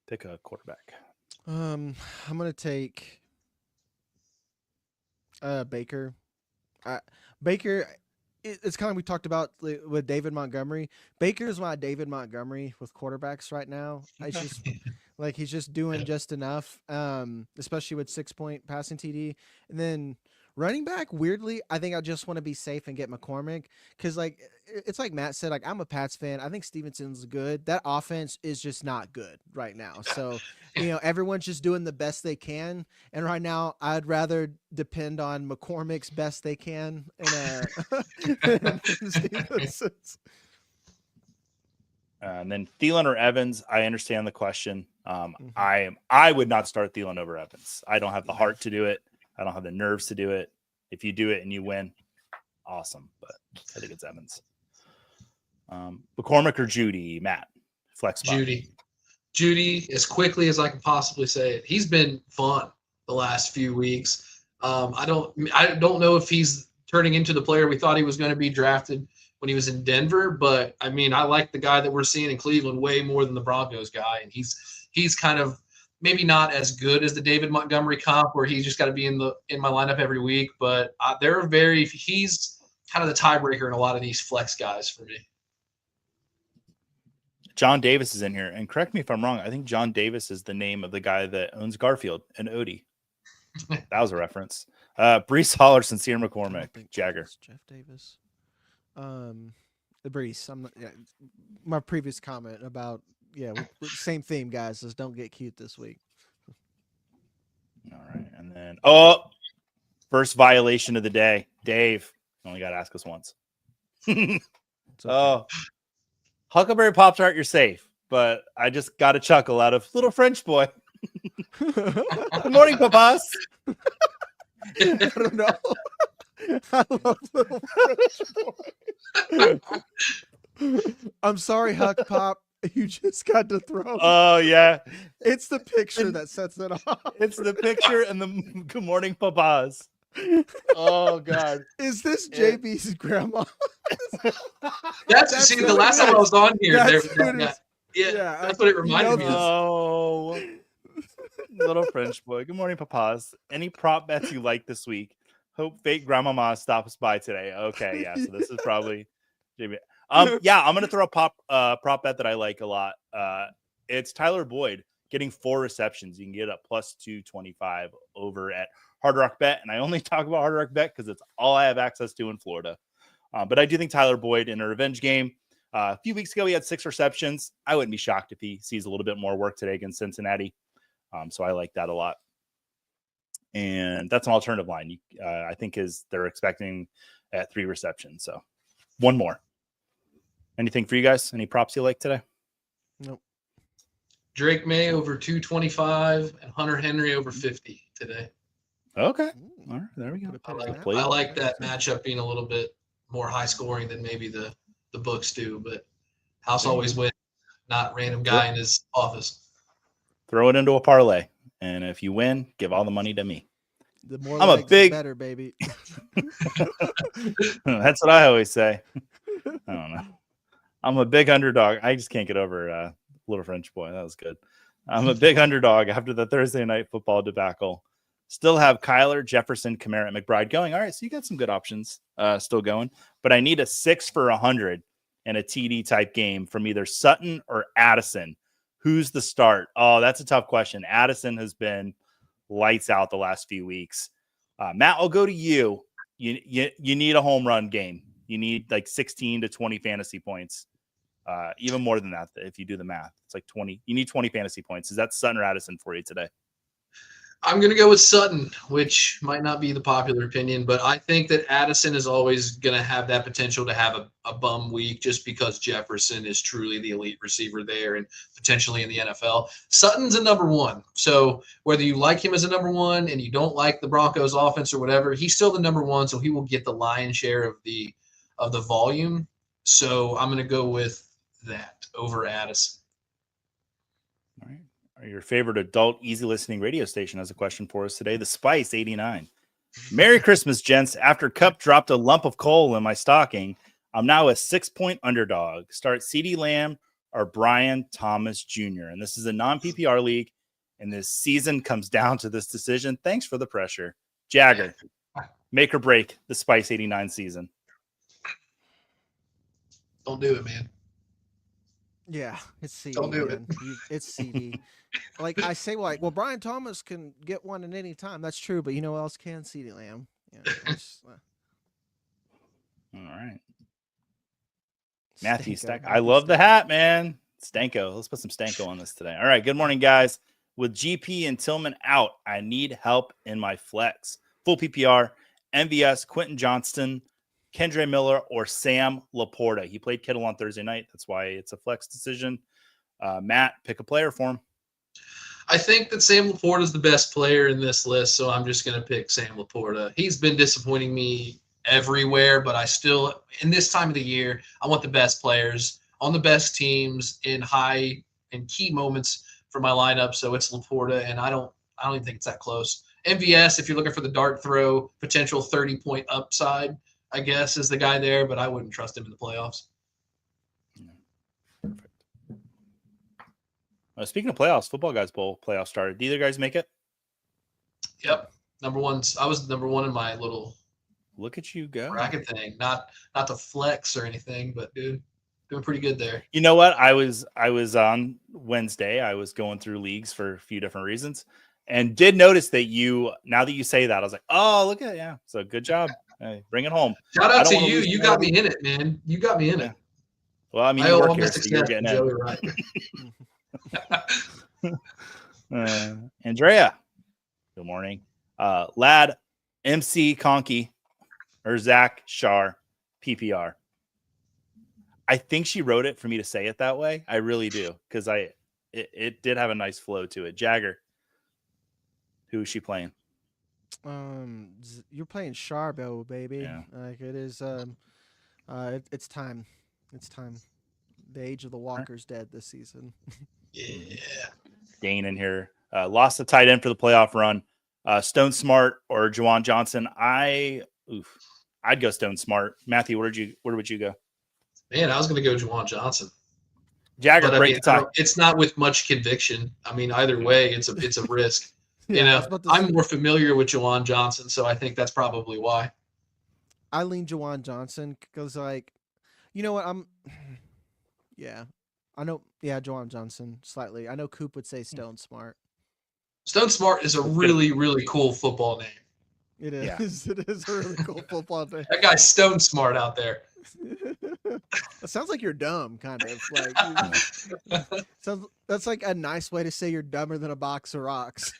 pick a quarterback. I'm gonna take Baker. Baker, it's kind of we talked about with David Montgomery. Baker's my David Montgomery with quarterbacks right now. It's just like he's just doing just enough, especially with 6 point passing TD. And then Running back, weirdly, I think I just want to be safe and get McCormick because, like, it's like Matt said, like, I'm a Pats fan. I think Stevenson's good. That offense is just not good right now. So, everyone's just doing the best they can. And right now, I'd rather depend on McCormick's best they can than Stevenson's. And then Thielen or Evans, I understand the question. Mhm. I would not start Thielen over Evans. I don't have the heart to do it. I don't have the nerves to do it. If you do it and you win, awesome. But I think it's Evans. McCormick or Judy, Matt? Flex spot. Judy, as quickly as I can possibly say it. He's been fun the last few weeks. I don't know if he's turning into the player we thought he was going to be drafted when he was in Denver, but I mean, I like the guy that we're seeing in Cleveland way more than the Broncos guy, and he's kind of maybe not as good as the David Montgomery comp where he's just got to be in my lineup every week, but he's kind of the tiebreaker in a lot of these flex guys for me. John Davis is in here, and correct me if I'm wrong. I think John Davis is the name of the guy that owns Garfield and Odie. That was a reference. Brees Hall or Sincere McCormick, Jagger. Jeff Davis. The Brees. My previous comment about same theme, guys. Just don't get cute this week. All right, and then first violation of the day, Dave. Only got to ask us once. Okay. Oh, Huckleberry Pop-Tart, you're safe, but I just got a chuckle out of little French boy. Good morning, papas. I don't know. I love little French boy. I'm sorry, Huck Pop. You just got to throw. Oh, yeah. It's the picture that sets it off. It's the picture and the good morning, papas. Oh, God. Is this JB's grandma? That's the last time I was on here. That's That's what it reminded me of. Oh, little French boy. Good morning, papas. Any prop bets you like this week? Hope fake grandmama stops by today. Okay, yeah. So this is probably JB. Yeah, I'm gonna throw a prop bet that I like a lot. It's Tyler Boyd getting 4 receptions. You can get a plus 225 over at Hard Rock Bet, and I only talk about Hard Rock Bet because it's all I have access to in Florida. But I do think Tyler Boyd in a revenge game. A few weeks ago, he had 6 receptions. I wouldn't be shocked if he sees a little bit more work today against Cincinnati. So I like that a lot. And that's an alternative line. I think they're expecting at 3 receptions. So one more. Anything for you guys? Any props you like today? Nope. Drake May over 225 and Hunter Henry over 50 today. Okay. All right. There we go. I like that matchup being a little bit more high scoring than maybe the books do, but house always wins, not random guy in his office. Throw it into a parlay. And if you win, give all the money to me. The more I'm a big better, baby. That's what I always say. I don't know. I'm a big underdog. I just can't get over little French boy. That was good. I'm a big underdog after the Thursday night football debacle. Still have Kyler, Jefferson, Kamara, and McBride going. All right, so you got some good options still going. But I need a 6 for 100 and a TD type game from either Sutton or Addison. Who's the start? Oh, that's a tough question. Addison has been lights out the last few weeks. Matt, I'll go to you. You need a home run game. You need like 16 to 20 fantasy points. Even more than that, if you do the math. It's like 20. You need 20 fantasy points. Is that Sutton or Addison for you today? I'm going to go with Sutton, which might not be the popular opinion, but I think that Addison is always going to have that potential to have a bum week just because Jefferson is truly the elite receiver there and potentially in the NFL. Sutton's a number 1. So whether you like him as a number 1 and you don't like the Broncos offense or whatever, he's still the number 1. So he will get the lion's share of the volume. So I'm going to go with that over Addison. All right. Your favorite adult easy listening radio station has a question for us today. The Spice 89. Merry Christmas, gents. After Cup dropped a lump of coal in my stocking, I'm now a 6-point underdog. Start CeeDee Lamb or Brian Thomas Jr. And this is a non-PPR league, and this season comes down to this decision. Thanks for the pressure. Jagger, make or break the Spice 89 season. Don't do it, man. Yeah, it's CD. Don't do it. It's CD. Like I say, well, Brian Thomas can get one at any time. That's true, but you know who else can? CeeDee Lamb. Yeah, that's, All right. Matthew Stanko, Stack. I Matthew love the Stanko. hat, man. Stanko. Let's put some Stanko on this today. All right. Good morning, guys. With GP and Tillman out, I need help in my flex. Full PPR, MVS, Quentin Johnston, Kendre Miller, or Sam Laporta. He played Kittle on Thursday night. That's why it's a flex decision. Matt, pick a player for him. I think that Sam Laporta is the best player in this list, so I'm just going to pick Sam Laporta. He's been disappointing me everywhere, but I still, in this time of the year, I want the best players on the best teams in high and key moments for my lineup. So it's Laporta, and I don't even think it's that close. MVS, if you're looking for the dart throw, potential 30-point upside, I guess, is the guy there, but I wouldn't trust him in the playoffs. Perfect. Speaking of playoffs, Football Guys Bowl playoff started. Did either guys make it? Yep. Number one. I was number one in my little Look at you go. bracket thing. Not to flex or anything, but dude, doing pretty good there. You know what? I was on Wednesday. I was going through leagues for a few different reasons, and did notice that you. Now that you say that, I was like, oh, look at it. Yeah. So good job. Hey, bring it home. Shout out to you. You got me in it, man. You got me in it. Well, I mean, I you owe work all my here, so you're success to getting Joey in. Andrea, good morning. Lad, MC Conkey, or Zach Shar, PPR. I think she wrote it for me to say it that way. I really do, because it did have a nice flow to it. Jagger, who is she playing? You're playing Charbel, baby. Yeah. Like it is. It's time. It's time. The age of the Walker's dead this season. Yeah. Dane in here. Lost the tight end for the playoff run. Stone Smart or Juwan Johnson. I'd go Stone Smart. Matthew, where would you go? Man, I was going to go Juwan Johnson. Jagger, But break the tie. it's not with much conviction. I mean, either way, it's a risk. Yeah, I'm more familiar with Juwan Johnson, so I think that's probably why. I lean Juwan Johnson because, like, you know what? Yeah, I know. Yeah, Juwan Johnson slightly. I know Coop would say Stone Smart. Stone Smart is a really, really cool football name. It is. Yeah. It is a really cool football name. That guy's Stone Smart out there. It sounds like you're dumb, kind of. Like, that's like a nice way to say you're dumber than a box of rocks.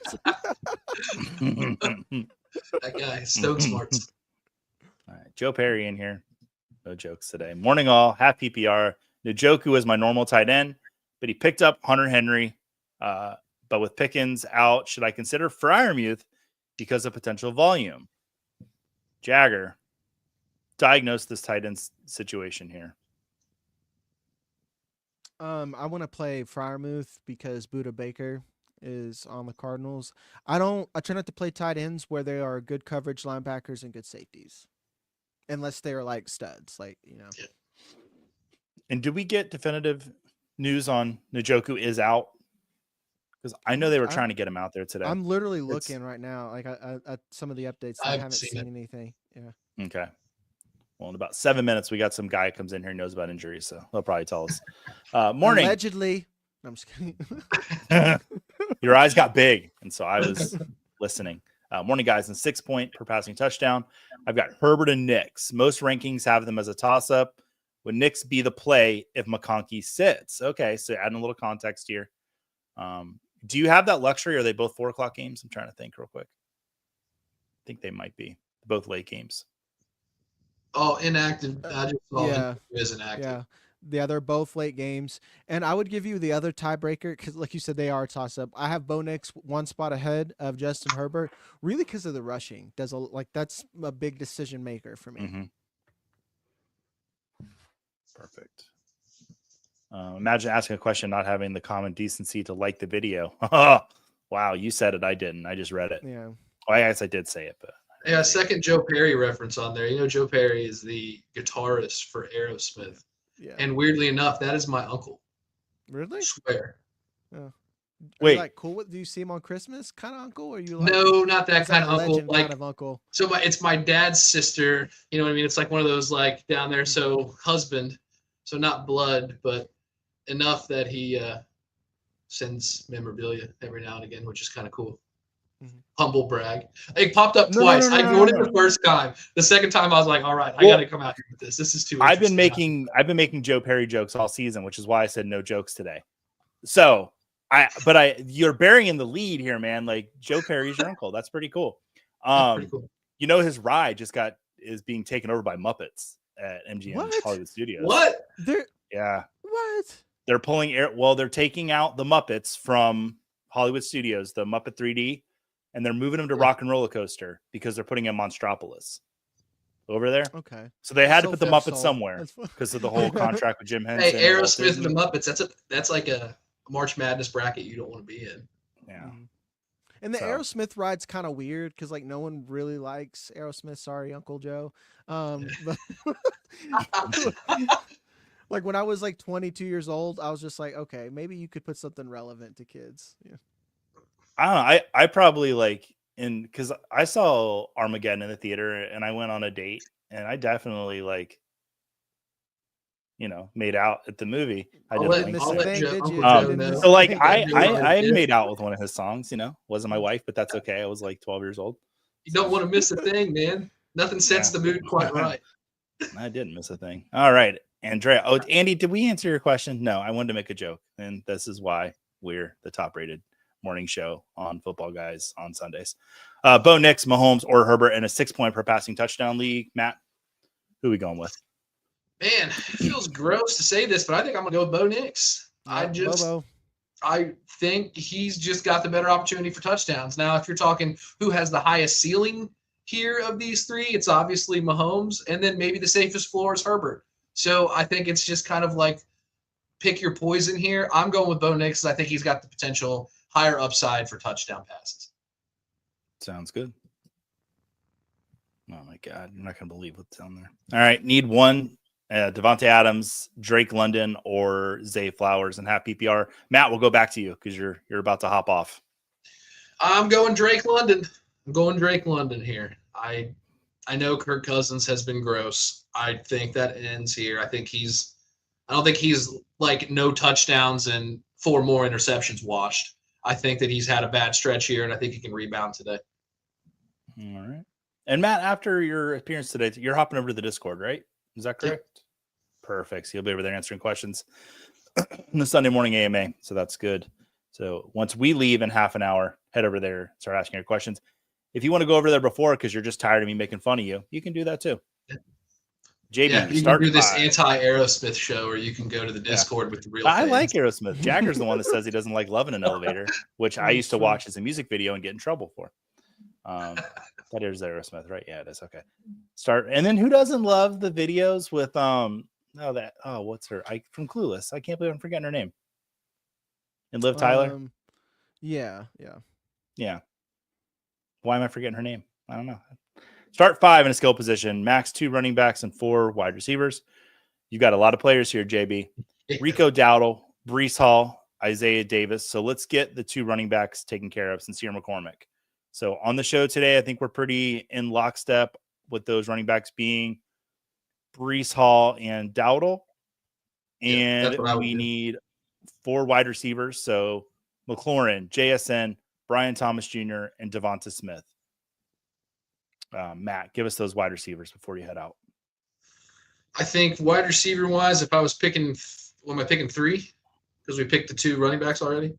That guy, Stone Smart. All right, Joe Perry in here. No jokes today. Morning all. Half PPR. Njoku is my normal tight end, but he picked up Hunter Henry. But with Pickens out, should I consider Freiermuth because of potential volume? Jagger, diagnose this tight end situation here. I want to play Freiermuth because Buda Baker is on the Cardinals. I try not to play tight ends where they are good coverage linebackers and good safeties. Unless they are like studs, like, you know. Yeah. And did we get definitive news on Njoku is out? Because I know they were trying to get him out there today. I'm literally looking right now, like at some of the updates. I haven't seen anything. Yeah. Okay. Well, in about 7 minutes, we got some guy who comes in here who knows about injuries, so they'll probably tell us. Morning. Allegedly. No, I'm just kidding. Your eyes got big, and so I was listening. Morning, guys. And 6 point per passing touchdown. I've got Herbert and Nix. Most rankings have them as a toss-up. Would Nix be the play if McConkey sits? Okay, so adding a little context here. Do you have that luxury? Or are they both 4 o'clock games? I'm trying to think real quick. I think they might be both late games. Oh, inactive. I just saw Yeah. him as inactive. Yeah, they're both late games. And I would give you the other tiebreaker because, like you said, they are a toss-up. I have Bo Nix 1 spot ahead of Justin Herbert, really because of the rushing. That's a big decision maker for me. Mm-hmm. Perfect. Imagine asking a question, not having the common decency to like the video. Wow, you said it. I didn't. I just read it. Yeah. Oh, I guess I did say it, but Yeah, second Joe Perry reference on there. You know, Joe Perry is the guitarist for Aerosmith. Yeah. And weirdly enough, that is my uncle. Really? I swear. Are wait. you, like, cool with? Do you see him on Christmas, kind of uncle? Or are you like No, not that is kind of uncle. legend Like, kind of uncle? so it's my dad's sister. You know what I mean? It's like one of those like down there. So husband, so not blood, but enough that he sends memorabilia every now and again, which is kind of cool. Humble brag. It popped up No, twice. no, I no, ignored no, it the first time. The second time, I was like, all right, I Well, got to come out here with this. This is too I've been interesting. making Joe Perry jokes all season, which is why I said no jokes today. So you're burying the lead here, man. Like Joe Perry's your uncle. That's pretty cool. That's pretty cool. You know, his ride is being taken over by Muppets at MGM What? Hollywood Studios. What? Yeah. What? They're pulling air. Well, they're taking out the Muppets from Hollywood Studios, the Muppet 3D, and they're moving them to Rock and Roller Coaster because they're putting in Monstropolis over there. Okay. So they had to So put the Fifth Muppets Soul. somewhere because of the whole contract with Jim Henson. Hey, and Walt Aerosmith and Disney. the Muppets. That's like a March Madness bracket you don't want to be in. Yeah. And the So- Aerosmith ride's kind of weird because like no one really likes Aerosmith. Sorry, Uncle Joe. But like when I was like 22 years old, I was just like, okay, maybe you could put something relevant to kids. Yeah. I don't know. I probably because I saw Armageddon in the theater and I went on a date and I definitely made out at the movie. I I'll didn't let, think I'll so. let Thing, Joe, did Uncle you? Joe Didn't know. miss So like Thing, I did you? made out with one of his songs, wasn't my wife, but that's okay. I was like 12 years old. You don't want to miss a thing, man. Nothing sets the mood quite right. I didn't miss a thing. All right, Andrea. Oh, Andy, did we answer your question? No, I wanted to make a joke, and this is why we're the top-rated morning show on Football Guys on Sundays. Bo Nix, Mahomes, or Herbert in a 6-point per passing touchdown league. Matt, who are we going with? Man, it feels gross to say this, but I think I'm gonna go with Bo Nix. Bobo. I think he's just got the better opportunity for touchdowns. Now, if you're talking who has the highest ceiling here of these three, it's obviously Mahomes, and then maybe the safest floor is Herbert. So I think it's just kind of like pick your poison here. I'm going with Bo Nix. I think he's got the potential higher upside for touchdown passes. Sounds good. Oh my God, you're not gonna believe what's down there. All right, need one. Devontae Adams, Drake London, or Zay Flowers and half PPR. Matt, we'll go back to you because you're about to hop off. I'm going Drake London. I'm going Drake London here. I know Kirk Cousins has been gross. I think that ends here. I don't think he's like no touchdowns and 4 more interceptions washed. I think that he's had a bad stretch here, and I think he can rebound today. All right. And Matt, after your appearance today, you're hopping over to the Discord, right? Is that correct? Yep. Perfect. So you'll be over there answering questions in the Sunday morning AMA. So that's good. So once we leave in half an hour, head over there, start asking your questions. If you want to go over there before because you're just tired of me making fun of you, you can do that too. JB, you can do this anti-Aerosmith show, or you can go to the Discord with the real fans. I like Aerosmith. Jagger's the one that says he doesn't like Love in an Elevator, which I used to watch as a music video and get in trouble for. That is Aerosmith, right? Yeah, it is. Okay. Start. And then who doesn't love the videos with what's her? From Clueless. I can't believe I'm forgetting her name. And Liv Tyler? Yeah. Why am I forgetting her name? I don't know. Start 5 in a skill position, max 2 running backs and 4 wide receivers. You've got a lot of players here, JB. Rico Dowdle, Brees Hall, Isaiah Davis. So let's get the 2 running backs taken care of, Sincere McCormick. So on the show today, I think we're pretty in lockstep with those running backs being Brees Hall and Dowdle. And we need 4 wide receivers. So McLaurin, JSN, Brian Thomas Jr., and Devonta Smith. Matt, give us those wide receivers before you head out. I think wide receiver wise, if I was picking, am I picking 3? Because we picked the 2 running backs already.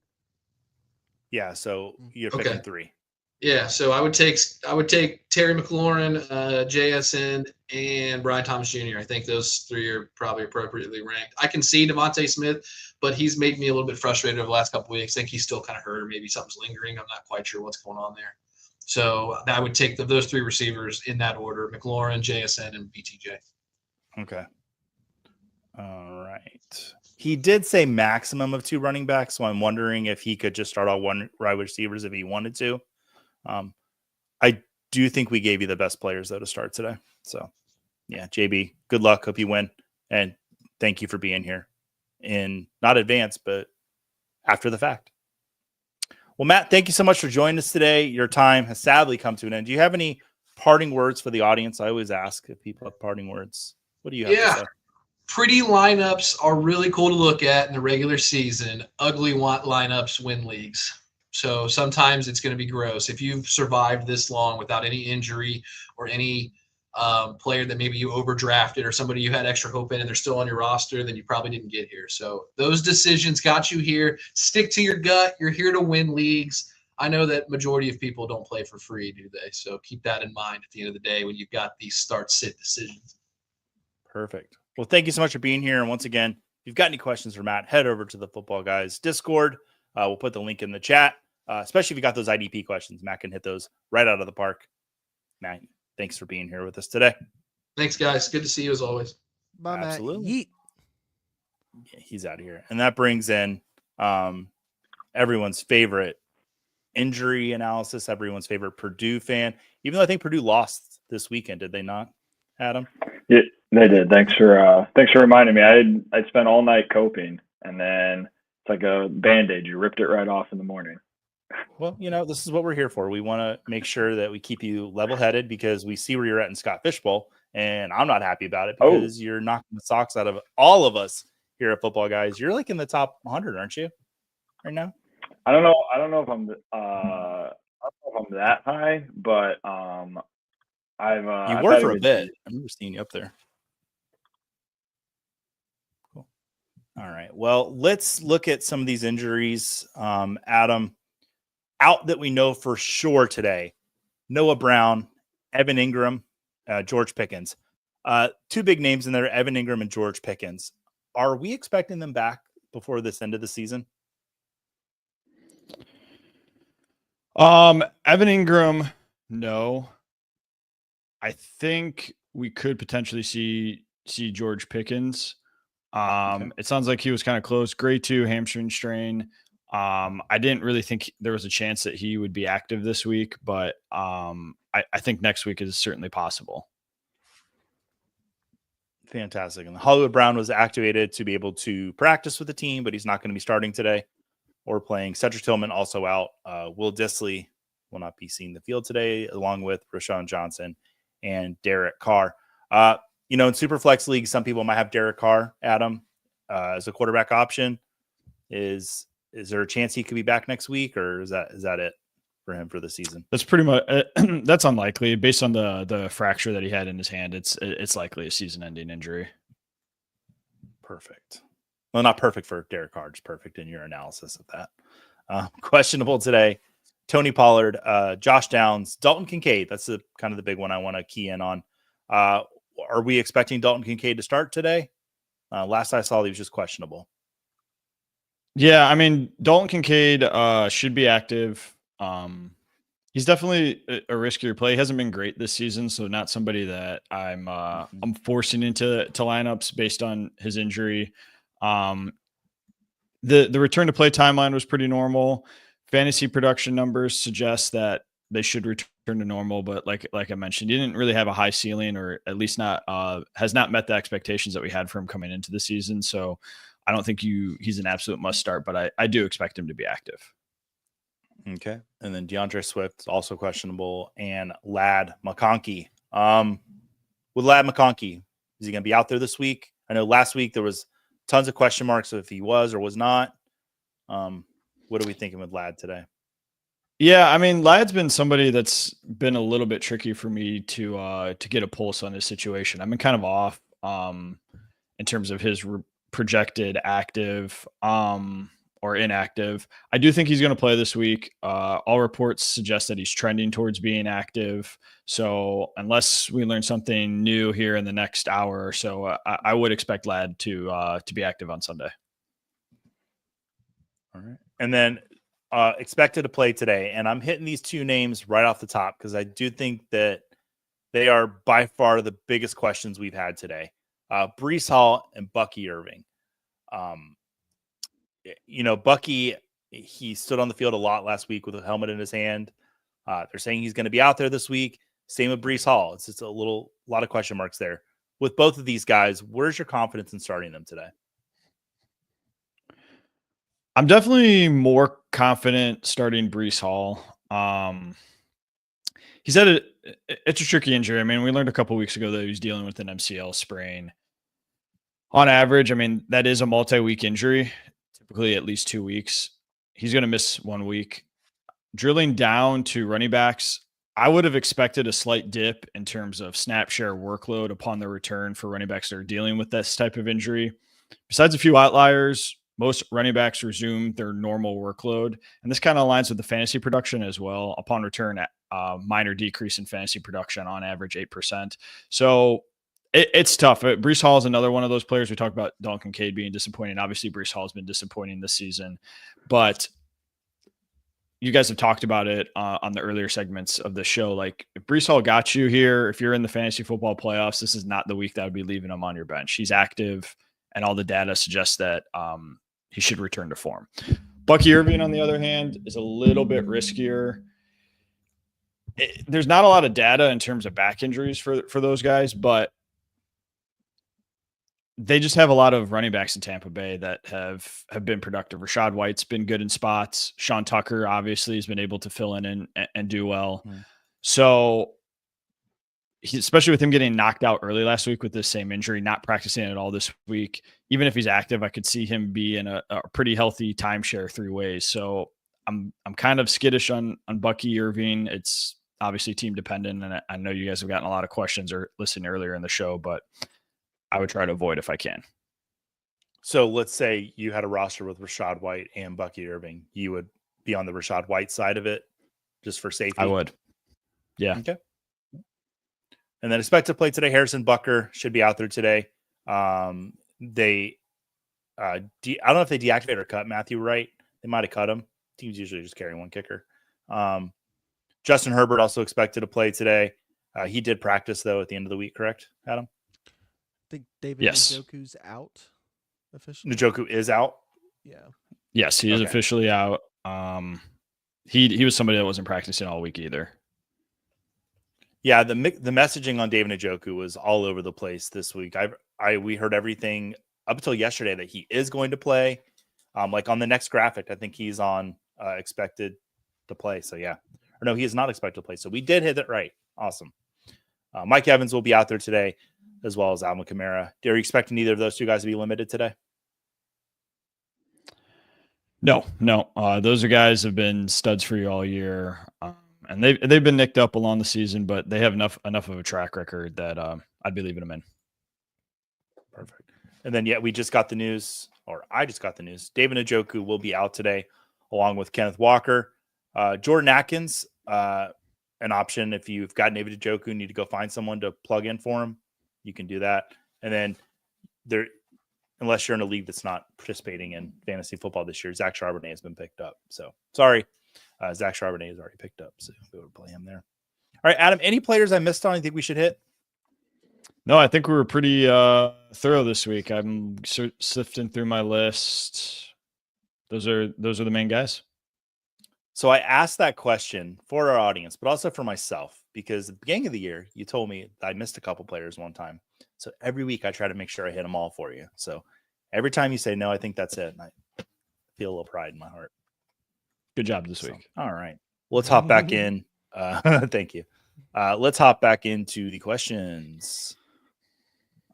Yeah, so you're picking 3. Yeah, so I would take Terry McLaurin, JSN, and Brian Thomas Jr. I think those 3 are probably appropriately ranked. I can see Devontae Smith, but he's made me a little bit frustrated over the last couple of weeks. I think he's still kind of hurt, or maybe something's lingering. I'm not quite sure what's going on there. So I would take those 3 receivers in that order: McLaurin, JSN, and BTJ. Okay. All right. He did say maximum of 2 running backs, so I'm wondering if he could just start all 1 wide receivers if he wanted to. I do think we gave you the best players, though, to start today. So, yeah, JB, good luck. Hope you win. And thank you for being here in not advance, but after the fact. Well, Matt, thank you so much for joining us today. Your time has sadly come to an end. Do you have any parting words for the audience? I always ask if people have parting words. What do you have to say? Pretty lineups are really cool to look at in the regular season. Ugly lineups win leagues. So sometimes it's going to be gross. If you've survived this long without any injury or any player that maybe you overdrafted or somebody you had extra hope in and they're still on your roster, then you probably didn't get here. So those decisions got you here. Stick to your gut. You're here to win leagues. I know that majority of people don't play for free, do they? So keep that in mind at the end of the day when you've got these start-sit decisions. Perfect. Well, thank you so much for being here. And once again, if you've got any questions for Matt, head over to the Football Guys Discord. We'll put the link in the chat, especially if you got those IDP questions. Matt can hit those right out of the park. Matt, thanks for being here with us today. Thanks, guys. Good to see you as always. Bye, Absolutely. Matt. Yeet. Yeah, he's out of here. And that brings in everyone's favorite injury analysis, everyone's favorite Purdue fan, even though I think Purdue lost this weekend. Did they not, Adam? Yeah, they did. Thanks for reminding me. I spent all night coping, and then it's like a Band-Aid. You ripped it right off in the morning. Well, this is what we're here for. We want to make sure that we keep you level-headed because we see where you're at in Scott Fishbowl, and I'm not happy about it because you're knocking the socks out of all of us here at Football Guys. You're like in the top 100, aren't you, right now? I don't know if I'm that high, but you were for a bit. I remember seeing you up there. Cool. All right. Well, let's look at some of these injuries. Adam, out that we know for sure today: Noah Brown, Evan Ingram, George Pickens. Two big names in there: Evan Ingram and George Pickens. Are we expecting them back before this end of the season? Evan Ingram, no. I think we could potentially see George Pickens. Okay. It sounds like he was kind of close. Grade 2 hamstring strain. I didn't really think there was a chance that he would be active this week, but I think next week is certainly possible. Fantastic. And Hollywood Brown was activated to be able to practice with the team, but he's not going to be starting today or playing. Cedric Tillman also out. Will Dissly will not be seeing the field today, along with Rashawn Johnson and Derek Carr. In Superflex League, some people might have Derek Carr, Adam, as a quarterback option. Is there a chance he could be back next week, or is that it for him for the season? That's pretty much that's unlikely based on the fracture that he had in his hand. It's likely a season-ending injury. Perfect. Well, not perfect for Derek Carr, just perfect in your analysis of that. Questionable today: Tony Pollard, Josh Downs, Dalton Kincaid. That's kind of the big one I want to key in on. Are we expecting Dalton Kincaid to start today? Last I saw, he was just questionable. Yeah, I mean, Dalton Kincaid should be active. He's definitely a riskier play. He hasn't been great this season, so not somebody that I'm forcing into lineups based on his injury. The return to play timeline was pretty normal. Fantasy production numbers suggest that they should return to normal, but like I mentioned, he didn't really have a high ceiling, or at least not has not met the expectations that we had for him coming into the season. So I don't think he's an absolute must start, but I do expect him to be active. Okay. And then DeAndre Swift, also questionable, and Ladd McConkey. With Ladd McConkey, is he going to be out there this week? I know last week there was tons of question marks if he was or was not. What are we thinking with Ladd today? Yeah, I mean, Ladd's been somebody that's been a little bit tricky for me to get a pulse on his situation. I've been kind of off in terms of his projected active or inactive. I do think he's going to play this week. All reports suggest that he's trending towards being active. So unless we learn something new here in the next hour or so, I would expect Ladd to be active on Sunday. All right. And then expected to play today. And I'm hitting these two names right off the top because I do think that they are by far the biggest questions we've had today. Breece Hall and Bucky Irving. Bucky, he stood on the field a lot last week with a helmet in his hand. They're saying he's going to be out there this week. Same with Breece Hall. It's just a lot of question marks there. With both of these guys, where's your confidence in starting them today? I'm definitely more confident starting Breece Hall. He's had it's a tricky injury. I mean, we learned a couple weeks ago that he was dealing with an MCL sprain. On average, I mean, that is a multi-week injury, typically at least 2 weeks. He's going to miss 1 week. drilling down to running backs, I would have expected a slight dip in terms of snap share workload upon the return for running backs that are dealing with this type of injury. Besides a few outliers, most running backs resume their normal workload. And this kind of aligns with the fantasy production as well. Upon return, minor decrease in fantasy production on average 8%. So it's tough. Breece Hall is another one of those players. We talked about Dalton Kincaid being disappointing. Obviously, Breece Hall has been disappointing this season. But you guys have talked about it on the earlier segments of the show. Like, if Breece Hall got you here, if you're in the fantasy football playoffs, this is not the week that would be leaving him on your bench. He's active, and all the data suggests that he should return to form. Bucky Irving, on the other hand, is a little bit riskier. There's not a lot of data in terms of back injuries for those guys, but they just have a lot of running backs in Tampa Bay that have been productive. Rashad White's been good in spots. Sean Tucker obviously has been able to fill in and do well. So especially with him getting knocked out early last week with this same injury, not practicing at all this week, even if he's active, I could see him be in a pretty healthy timeshare 3 ways. So I'm kind of skittish on Bucky Irving. It's obviously team dependent, and I know you guys have gotten a lot of questions or listened earlier in the show, but I would try to avoid if I can. So let's say you had a roster with Rashad White and Bucky Irving. You would be on the Rashad White side of it just for safety? I would. Yeah. Okay. And then expected to play today. Harrison Bucker should be out there today. I don't know if they deactivated or cut Matthew Wright. They might have cut him. Teams usually just carry one kicker. Justin Herbert also expected to play today. He did practice, though, at the end of the week, correct, Adam? I think David Yes. Njoku's out officially. Njoku is out? Yeah. Yes, he is Okay. officially out. He was somebody that wasn't practicing all week either. Yeah, the messaging on David Njoku was all over the place this week. We heard everything up until yesterday that he is going to play. Like on the next graphic, I think he's on expected to play. So yeah, or no, he is not expected to play. So we did hit it right. Awesome. Mike Evans will be out there today, as well as Alvin Kamara. Are you expecting either of those two guys to be limited today? No. Those are guys have been studs for you all year. And they've been nicked up along the season, but they have enough of a track record that I'd be leaving them in. Perfect. And then we just got the news, or I just got the news. David Njoku will be out today, along with Kenneth Walker. Jordan Atkins, an option if you've got David Njoku, need to go find someone to plug in for him. You can do that. And then unless you're in a league that's not participating in fantasy football this year, Zach Charbonnet has been picked up. So sorry. Zach Charbonnet is already picked up, so we would play him there. All right, Adam, any players I missed on you think we should hit? No, I think we were pretty thorough this week. I'm sifting through my list. Those are the main guys. So I asked that question for our audience, but also for myself, because at the beginning of the year, you told me I missed a couple players one time. So every week I try to make sure I hit them all for you. So every time you say, no, I think that's it, and I feel a little pride in my heart. Good job this week. All right. Let's hop back in. Thank you. Let's hop back into the questions.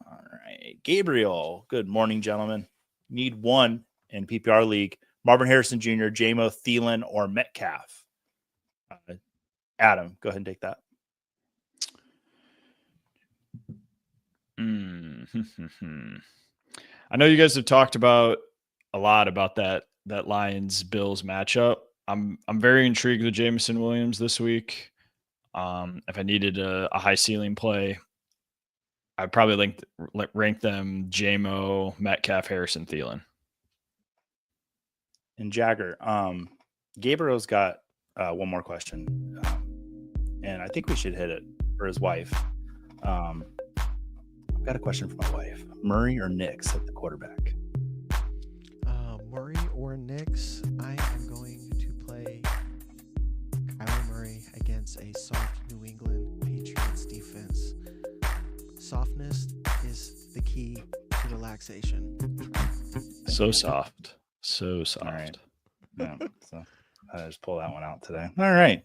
All right. Gabriel, good morning, gentlemen. Need one in PPR league. Marvin Harrison Jr., J-Mo, Thielen, or Metcalf? Adam, go ahead and take that. I know you guys have talked about a lot about that Lions-Bills matchup. I'm very intrigued with Jameson Williams this week. If I needed a high ceiling play, I'd probably rank them J-Mo, Metcalf, Harrison, Thielen. And Jagger, Gabriel's got one more question, and I think we should hit it for his wife. I've got a question for my wife. Murray or Nix at the quarterback? Murray or Nix? I am going to play Kyler Murray against a soft New England Patriots defense. Softness is the key to relaxation. So soft. So soft. All right. Yeah, so I just pull that one out today. All right.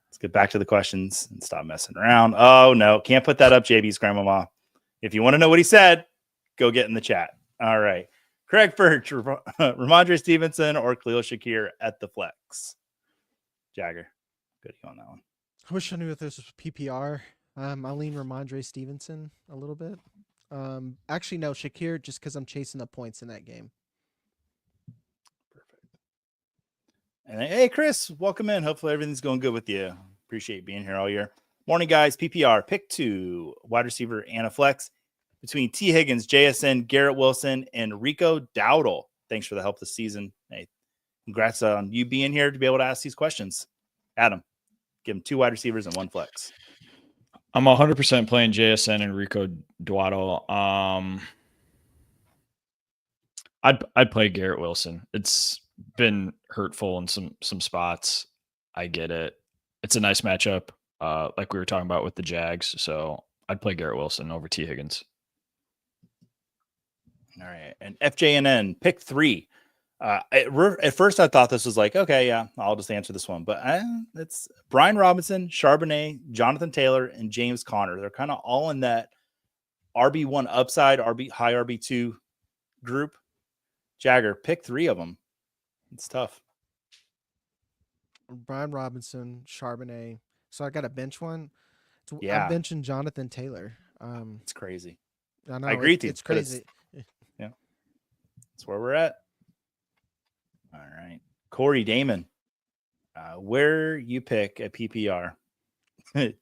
Let's get back to the questions and stop messing around. Oh, no. Can't put that up, JB's grandmama. If you want to know what he said, go get in the chat. All right. Craig Birch, Ramondre Stevenson, or Khalil Shakir at the flex? Jagger, good to go on that one. I wish I knew if this was PPR. I lean Ramondre Stevenson a little bit. Actually, no, Shakir, just because I'm chasing the points in that game. Perfect. And hey, Chris, welcome in. Hopefully everything's going good with you. Appreciate being here all year. Morning, guys. PPR pick 2, wide receiver and a flex between T. Higgins, JSN, Garrett Wilson, and Rico Dowdle. Thanks for the help this season. Hey, congrats on you being here to be able to ask these questions. Adam, give him 2 wide receivers and 1 flex. I'm 100% playing JSN and Rico Dowdle. I'd play Garrett Wilson. It's been hurtful in some spots. I get it. It's a nice matchup, like we were talking about with the Jags. So I'd play Garrett Wilson over T. Higgins. All right. And FJNN, pick 3. At first, I thought this was like, okay, yeah, I'll just answer this one. But it's Brian Robinson, Charbonnet, Jonathan Taylor, and James Conner. They're kind of all in that RB1 upside, high RB2 group. Jagger, pick 3 of them. It's tough. Brian Robinson, Charbonnet. So I got a bench one. Yeah. I'm benching Jonathan Taylor. It's crazy. I know. I agree with you. It's crazy. Yeah. That's where we're at. All right. Corey Damon, where you pick a PPR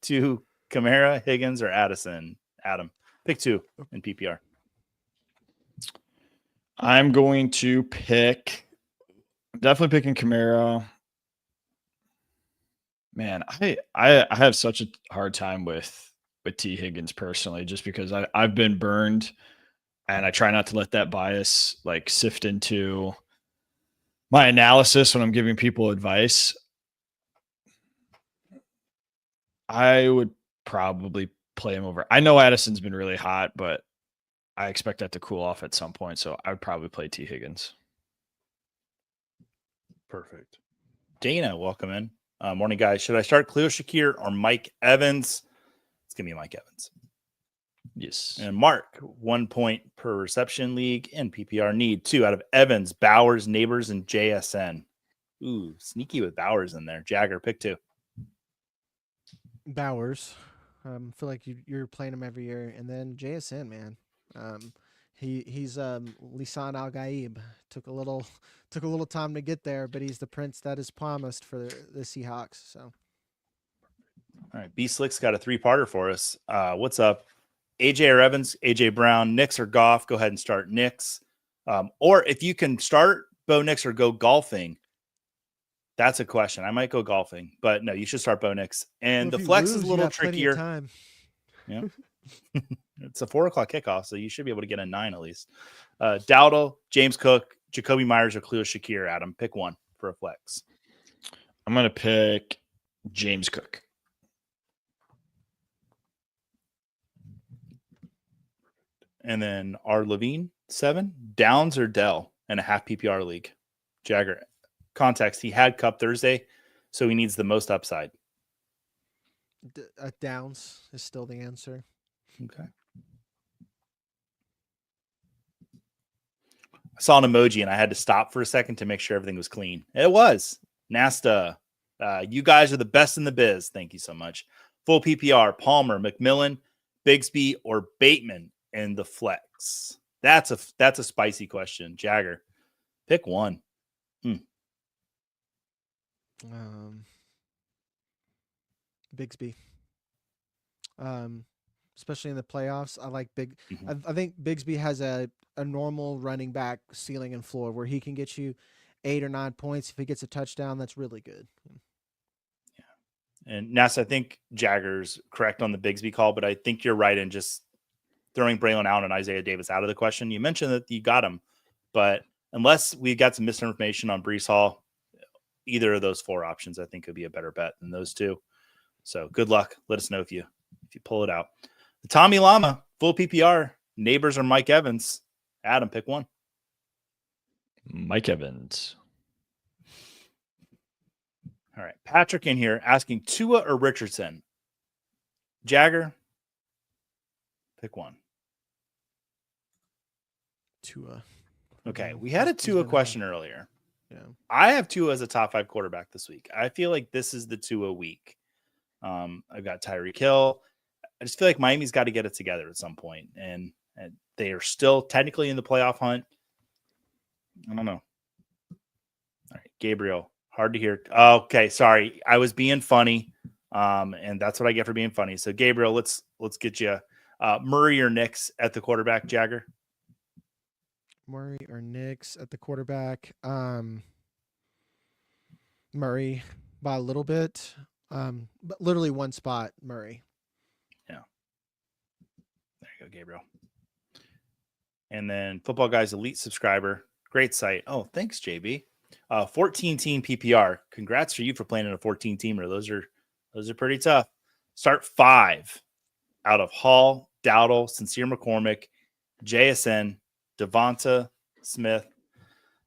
to Kamara, Higgins, or Addison? Adam, pick 2 in PPR. I'm going to definitely picking Kamara. Man, I have such a hard time with T. Higgins personally, just because I've been burned, and I try not to let that bias like sift into my analysis when I'm giving people advice. I would probably play him over. I know Addison's been really hot, but I expect that to cool off at some point. So I would probably play T. Higgins. Perfect. Dana, welcome in. Morning, guys. Should I start Khalil Shakir or Mike Evans? It's going to be Mike Evans. Yes. And Mark, 1 point per reception league and PPR need 2 out of Evans, Bowers, Neighbors, and JSN. Ooh, sneaky with Bowers in there. Jagger, pick 2. Bowers. I feel like you're playing him every year. And then JSN, man. He's Lisan Al Gaib. Took a little time to get there, but he's the prince that is promised for the Seahawks. So, all right, B Slick's got a 3-parter for us. What's up? AJ or Evans, AJ Brown, Nix or Goff? Go ahead and start Nix. Or if you can start Bo Nix or go golfing, that's a question. I might go golfing, but no, you should start Bo Nix. And the flex is a little trickier. Time. Yeah. It's a 4:00 kickoff, so you should be able to get a 9 at least. Dowdle, James Cook, Jacoby Myers, or Khalil Shakir. Adam, pick 1 for a flex. I'm going to pick James Cook. And then R. Levine, 7. Downs or Dell in a half PPR league. Jagger, context, he had Cup Thursday, so he needs the most upside. Downs is still the answer. Okay. I saw an emoji and I had to stop for a second to make sure everything was clean. It was. Nasta, you guys are the best in the biz. Thank you so much. Full PPR, Palmer, McMillan, Bigsby, or Bateman in the flex. That's a spicy question. Jagger, pick 1. Bigsby. Especially in the playoffs, I like Mm-hmm. I think Bigsby has a normal running back ceiling and floor where he can get you 8 or 9 points. If he gets a touchdown, that's really good. Yeah. And Ness, I think Jagger's correct on the Bigsby call, but I think you're right in just throwing Braylon Allen and Isaiah Davis out of the question. You mentioned that you got him, but unless we got some misinformation on Breece Hall, either of those 4 options I think could be a better bet than those 2. So good luck. Let us know if you pull it out. The Tommy Llama, full PPR, Neighbors or Mike Evans. Adam, pick 1. Mike Evans. All right. Patrick in here asking Tua or Richardson. Jagger, pick 1. Tua. Okay. We had a Tua question earlier. Yeah. I have Tua as a top 5 quarterback this week. I feel like this is the Tua week. I've got Tyreek Hill. I just feel like Miami's got to get it together at some point, and they are still technically in the playoff hunt. I don't know. All right, Gabriel, hard to hear. Okay, sorry, I was being funny, and that's what I get for being funny. So, Gabriel, let's get you Murray or Knicks at the quarterback. Jagger, Murray or Knicks at the quarterback. Murray by a little bit. But literally one spot, Murray. Yeah. There you go, Gabriel. And then Football Guys Elite subscriber. Great site. Oh, thanks, JB. 14 team PPR. Congrats for you for playing in a 14 teamer. Those are pretty tough. Start 5 out of Hall, Dowdle, Sincere McCormick, JSN, Devonta Smith.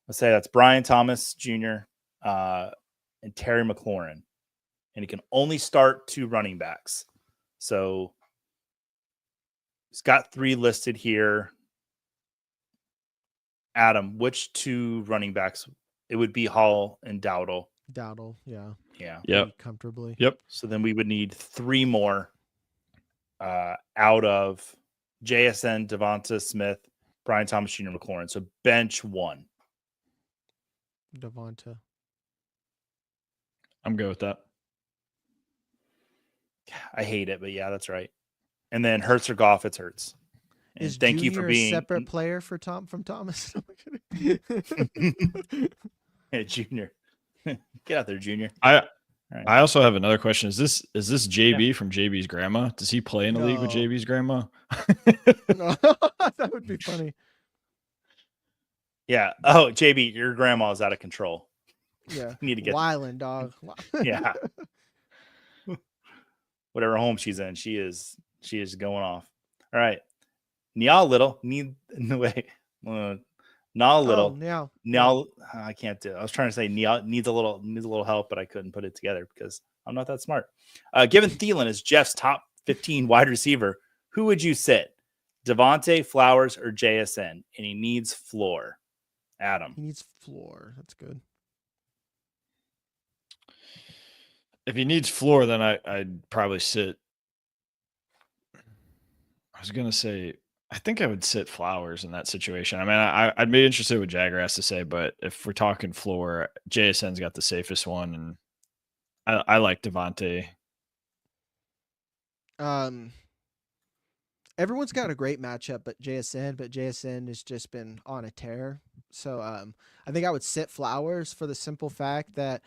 Let's say that's Brian Thomas Jr. And Terry McLaurin. And he can only start 2 running backs. So he's got 3 listed here. Adam, which 2 running backs? It would be Hall and Dowdle. Dowdle, yeah. Yeah. Yep. Pretty comfortably. Yep. So then we would need 3 more out of JSN, Devonta Smith, Brian Thomas Jr., McLaurin. So bench 1. Devonta. I'm good with that. I hate it, but yeah, that's right. And then Hurts or Goff, it's Hurts. And Is thank Junior you for being a separate player for from Thomas? Hey, Junior. Get out there, Junior. I Right. I also have another question. Is this JB from JB's grandma? Does he play in a league with No. JB's grandma? No, that would be funny. Yeah. Oh, JB, your grandma's out of control. Yeah. You need to get Wildin', dog. yeah. Whatever home she's in, she is going off. All right. Nia Little need no way. Nia Little. Oh, Nia, I can't do it. I was trying to say Nia needs a little help, but I couldn't put it together because I'm not that smart. Given Thielen is Jeff's top 15 wide receiver, who would you sit? Devontae, Flowers, or JSN? And he needs floor. Adam. He needs floor. That's good. If he needs floor, then I'd probably sit. I was gonna say I think I would sit Flowers in that situation. I mean, I'd be interested what Jagger has to say, but if we're talking floor, JSN's got the safest one, and I like Devontae. Everyone's got a great matchup, but JSN has just been on a tear. So I think I would sit Flowers for the simple fact that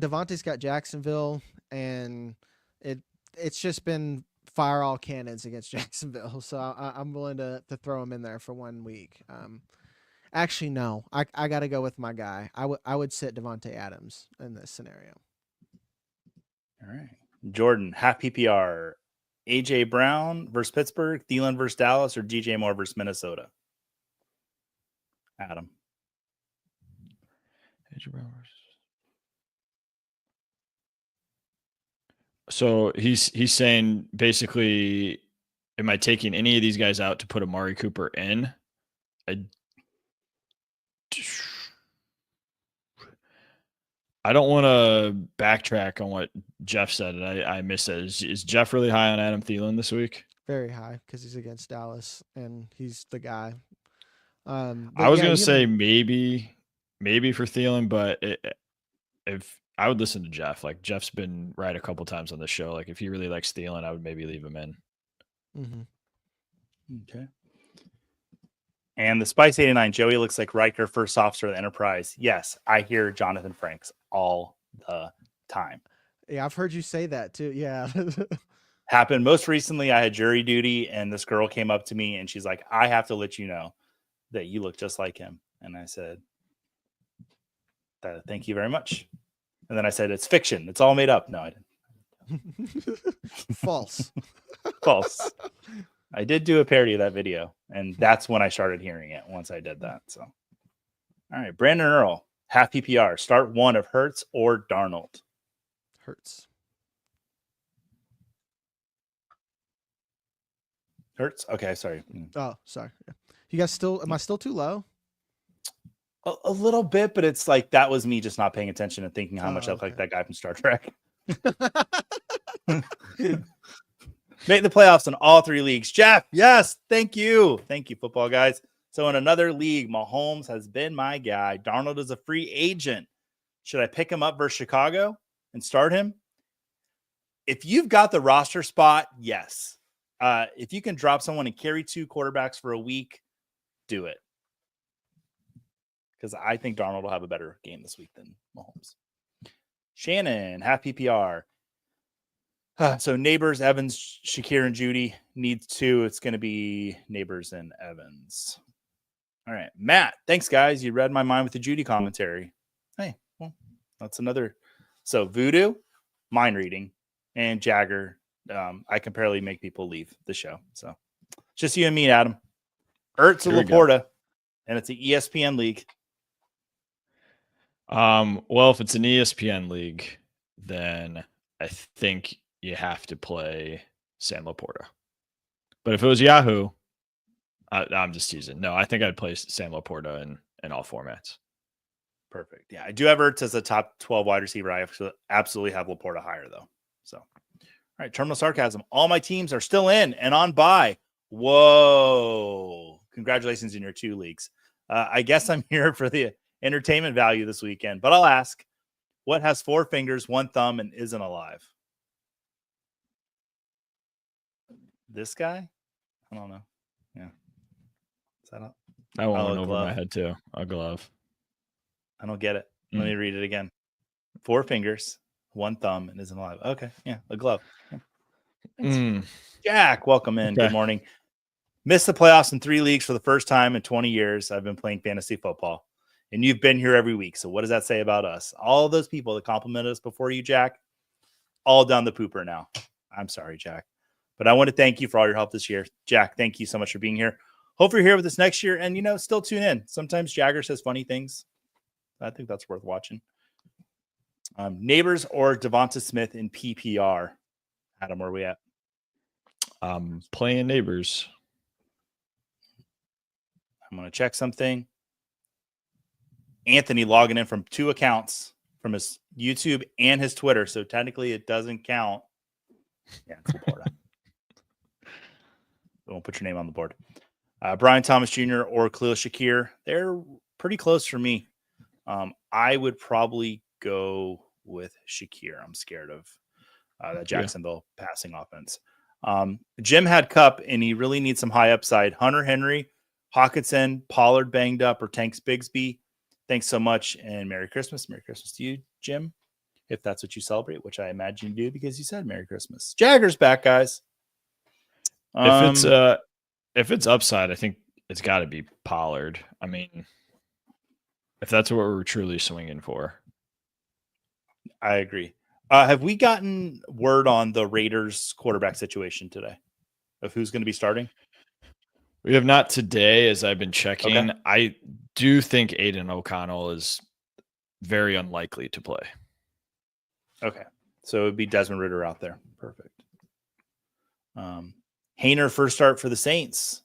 Devontae's got Jacksonville, and it's just been fire all cannons against Jacksonville. So I'm willing to throw him in there for 1 week. Actually, no, I got to go with my guy. I would sit Devontae Adams in this scenario. All right. Jordan, half PPR. AJ Brown versus Pittsburgh, Thielen versus Dallas, or DJ Moore versus Minnesota? Adam. AJ Brown versus. So he's saying basically, am I taking any of these guys out to put Amari Cooper in? I don't want to backtrack on what Jeff said, and I missed it. Is Jeff really high on Adam Thielen this week? Very high because he's against Dallas and he's the guy. I was going to say maybe for Thielen, but if I would listen to Jeff, like Jeff's been right a couple times on the show. Like if he really likes Thielen, I would maybe leave him in. Mm-hmm. Okay. And the Spice 89, Joey looks like Riker, first officer of the Enterprise. Yes, I hear Jonathan Franks all the time. Yeah, I've heard you say that too. Yeah. Happened most recently. I had jury duty, and this girl came up to me, and she's like, I have to let you know that you look just like him. And I said, thank you very much. And then I said, it's fiction. It's all made up. No, I didn't. False. False. I did do a parody of that video, and that's when I started hearing it once I did that. So, all right, Brandon Earl, half PPR, start 1 of Hurts or Darnold. Hurts. Hurts? Okay, sorry. Oh, sorry. You guys am I still too low? A little bit, but it's like that was me just not paying attention and thinking how much I look like okay. that guy from Star Trek. Make the playoffs in all 3 leagues. Jeff, yes, thank you. Thank you, football guys. So in another league, Mahomes has been my guy. Darnold is a free agent. Should I pick him up versus Chicago and start him? If you've got the roster spot, yes. If you can drop someone and carry 2 quarterbacks for a week, do it. Because I think Darnold will have a better game this week than Mahomes. Shannon, half PPR. So Neighbors, Evans, Shakir, and Judy needs 2. It's going to be Neighbors and Evans. All right. Matt, thanks, guys. You read my mind with the Judy commentary. Hey, well, that's another. So Voodoo, mind reading, and Jagger. I can barely make people leave the show. So just you and me, Adam. Ertz and Laporta, and it's an ESPN league. Well, if it's an ESPN league, then I think you have to play Sam Laporta. But if it was Yahoo, I'm just teasing. No, I think I'd play Sam Laporta in all formats. Perfect. Yeah, I do have Ertz as a top 12 wide receiver. I absolutely have Laporta higher, though. So, all right, terminal sarcasm. All my teams are still in and on bye. Whoa. Congratulations in your 2 leagues. I guess I'm here for the entertainment value this weekend, but I'll ask, what has 4 fingers, 1 thumb, and isn't alive? This guy? I don't know. Yeah. Is that that one went over my head too. A glove. I don't get it. Let me read it again. 4 fingers, 1 thumb, and isn't alive. Okay. Yeah. A glove. Yeah. Jack, welcome in. Okay. Good morning. Missed the playoffs in 3 leagues for the first time in 20 years. I've been playing fantasy football, and you've been here every week. So what does that say about us? All those people that complimented us before you, Jack, all down the pooper now. I'm sorry, Jack. But I want to thank you for all your help this year. Jack, thank you so much for being here. Hope you're here with us next year. And, still tune in. Sometimes Jagger says funny things. I think that's worth watching. Neighbors or Devonta Smith in PPR? Adam, where are we at? Playing Neighbors. I'm going to check something. Anthony logging in from 2 accounts, from his YouTube and his Twitter. So technically it doesn't count. Yeah, it's Laporta. Won't put your name on the board. Brian Thomas Jr. or Khalil Shakir. They're pretty close for me. I would probably go with Shakir. I'm scared of that Jacksonville passing offense. Jim had Cup, and he really needs some high upside. Hunter Henry, Hawkinson, Pollard banged up, or Tanks Bigsby. Thanks so much, and Merry Christmas. Merry Christmas to you, Jim, if that's what you celebrate, which I imagine you do because you said Merry Christmas. Jagger's back, guys. If it's upside, I think it's got to be Pollard. I mean, if that's what we're truly swinging for. I agree. Have we gotten word on the Raiders quarterback situation today of who's going to be starting? We have not today, as I've been checking. Okay. I do think Aiden O'Connell is very unlikely to play. Okay. So it would be Desmond Ridder out there. Perfect. Hayner first start for the Saints.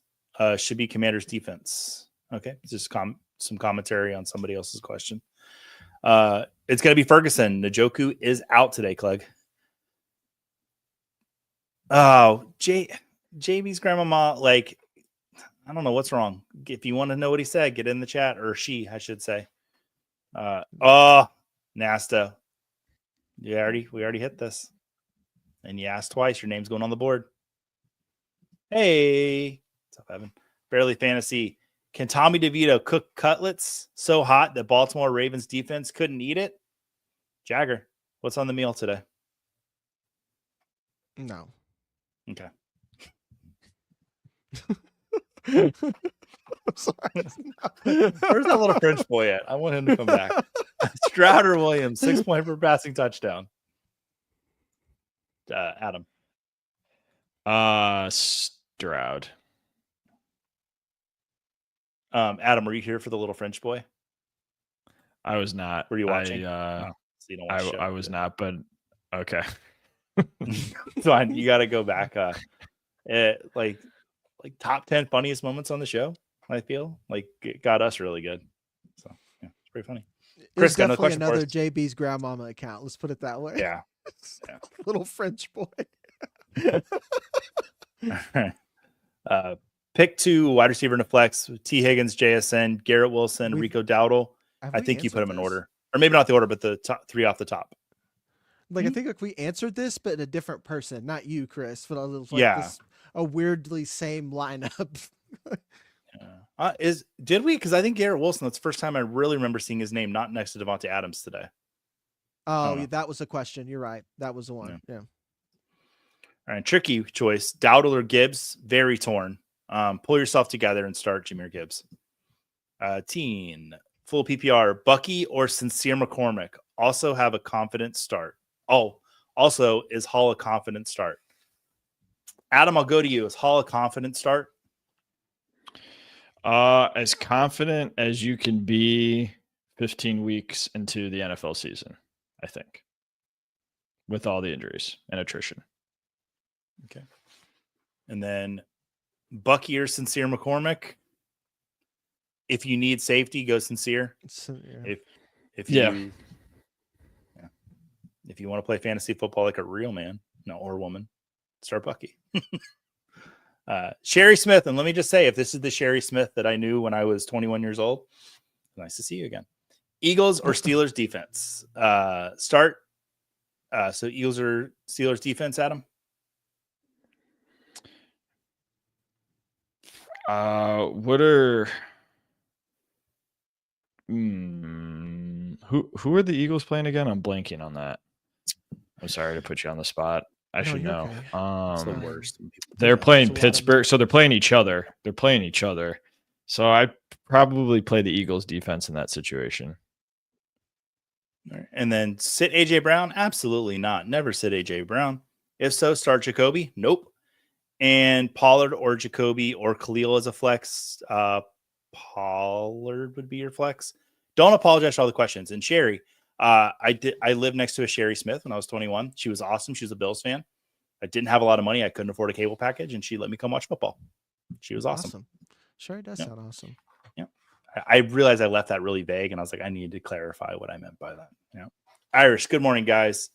Should be Commanders defense. Okay. Just some commentary on somebody else's question. It's going to be Ferguson. Njoku is out today, Clegg. Oh, JB's grandmama, I don't know what's wrong. If you want to know what he said, get in the chat, or she, I should say. Nasta. We already hit this. And you asked twice. Your name's going on the board. Hey. What's up, Evan? Barely Fantasy. Can Tommy DeVito cook cutlets so hot that Baltimore Ravens defense couldn't eat it? Jagger, what's on the meal today? No. Okay. I'm sorry. Where's that little French boy at? I want him to come back. Stroud or Williams, 6 point per passing touchdown. Adam. Stroud. Adam, were you here for the little French boy? I was not. Were you watching? So you don't watch I was not, but okay. Fine. You got to go back. Like top 10 funniest moments on the show. I feel like it got us really good. So pretty funny. It's Chris, got another definitely question for another us? JB's grandmama account. Let's put it that way. Yeah. Little French boy. Pick 2 wide receiver in a flex: T. Higgins, JSN, Garrett Wilson, We've- Rico Dowdle. Have I we think you put answered them in this? order, or maybe not the order, but the top 3 off the top. Like I think like we answered this, but in a different person, not you, Chris. But I was like Yeah. this a weirdly same lineup. Did we? Because I think Garrett Wilson. That's the first time I really remember seeing his name not next to Devontae Adams today. Oh, know. that was the question. You're right. That was the one. Yeah. All right, tricky choice: Dowdle or Gibbs. Very torn. Pull yourself together and start Jahmyr Gibbs. Teen full PPR: Bucky or Sincere McCormick. Also have a confident start. Oh, also is Hall a confident start? Adam, I'll go to you. Is Hall a confident start? As confident as you can be 15 weeks into the NFL season, I think, with all the injuries and attrition. Okay. And then Bucky or Sincere McCormick. If you need safety, go Sincere. Yeah. If you if you want to play fantasy football like a real man, or woman, start Bucky. Sherry Smith, and let me just say, if this is the Sherry Smith that I knew when I was 21 years old, nice to see you again. Eagles or Steelers defense? Start. So Eagles or Steelers defense, Adam? What are who are the Eagles playing again? I'm blanking on that. I'm sorry to put you on the spot. I No, should you're know. okay. It's the worst. They're playing There's a lot of Pittsburgh, so they're playing each other. So I'd probably play the Eagles defense in that situation. All right. And then sit AJ Brown? Absolutely not. Never sit AJ Brown. If so, start Jacoby. Nope. And Pollard or Jacoby or Khalil as a flex. Pollard would be your flex. Don't apologize for all the questions. And Sherry, I lived next to a Sherry Smith when I was 21. She was awesome. She was a Bills fan. I didn't have a lot of money. I couldn't afford a cable package, and she let me come watch football. She was awesome. Sure, it does sound awesome. Yeah. I realized I left that really vague, and I was like, I need to clarify what I meant by that. Yeah. Irish, good morning, guys.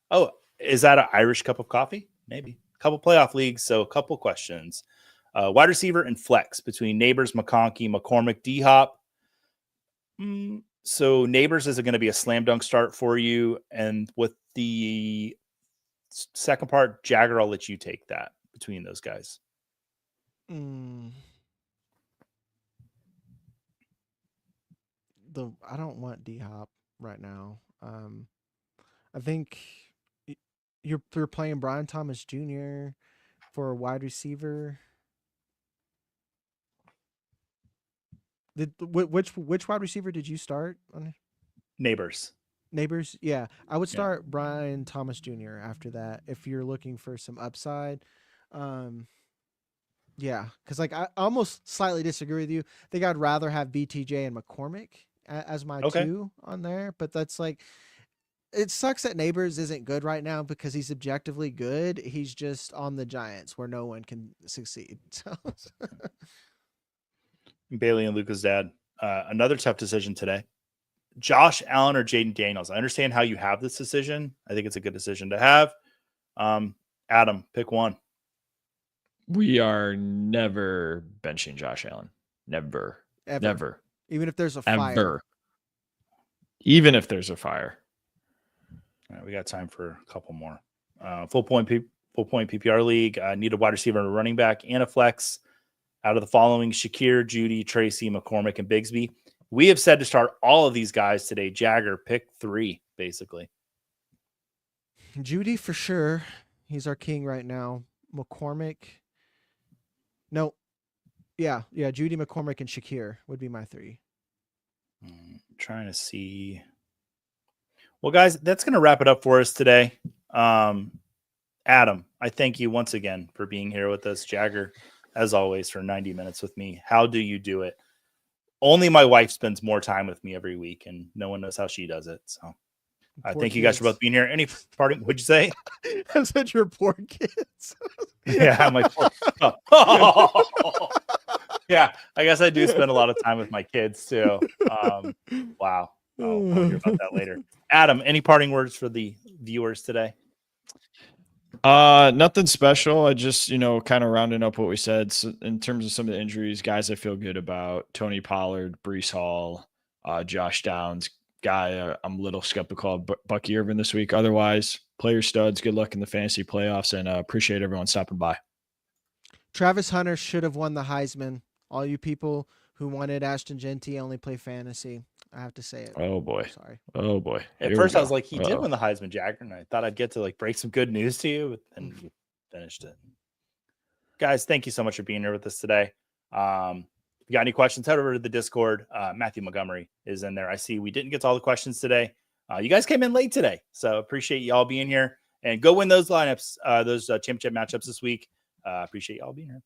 Oh, is that an Irish cup of coffee? Maybe. A couple playoff leagues, so a couple questions. Wide receiver and flex between Neighbors, McConkey, McCormick, D-Hop. So Neighbors is going to be a slam dunk start for you. And with the second part, Jagger, I'll let you take that between those guys. I don't want D-Hop right now. I think you're playing Brian Thomas Jr. for a wide receiver. Which wide receiver did you start on? Neighbors. Yeah. I would start Brian Thomas Jr. after that if you're looking for some upside. Yeah, because like I almost slightly disagree with you. I think I'd rather have BTJ and McCormick as my two on there, but that's like it sucks that Neighbors isn't good right now because he's objectively good. He's just on the Giants where no one can succeed. So Bailey and Luca's dad. Another tough decision today. Josh Allen or Jaden Daniels. I understand how you have this decision. I think it's a good decision to have. Adam, pick one. We are never benching Josh Allen. Never. Ever. Never. Even if there's a fire. Ever. Even if there's a fire. All right, we got time for a couple more. Full point PPR league. Need a wide receiver and a running back and a flex. Out of the following: Shakir, Judy, Tracy, McCormick, and Bigsby. We have said to start all of these guys today. Jagger, pick 3, basically. Judy for sure. He's our king right now. McCormick. No. Yeah. Judy, McCormick, and Shakir would be my 3. Trying to see. Well, guys, that's going to wrap it up for us today. Adam, I thank you once again for being here with us. Jagger, as always, for 90 minutes with me. How do you do it? Only my wife spends more time with me every week, and no one knows how she does it. So thank you guys for both being here. Any parting? What'd you say? I said your poor kids. Yeah, my poor. Oh. Yeah, I guess I do spend a lot of time with my kids too. Wow. Wow. I'll hear about that later. Adam, any parting words for the viewers today? Nothing special. I just, kind of rounding up what we said. So in terms of some of the injuries, guys I feel good about: Tony Pollard, Brees Hall, Josh Downs. Guy I'm a little skeptical of Bucky Irvin this week. Otherwise, player studs. Good luck in the fantasy playoffs, and appreciate everyone stopping by. Travis Hunter should have won the Heisman. All you people who wanted Ashton Genty only play fantasy, I have to say it. Oh boy. Sorry. Oh boy. At Here first, we I was go. like, he did win the Heisman, Jack, and I thought I'd get to like break some good news to you, but then you finished it. Guys, thank you so much for being here with us today. If you got any questions, head over to the Discord. Matthew Montgomery is in there. I see we didn't get to all the questions today. You guys came in late today, so appreciate y'all being here, and go win those lineups, those championship matchups this week. Appreciate y'all being here.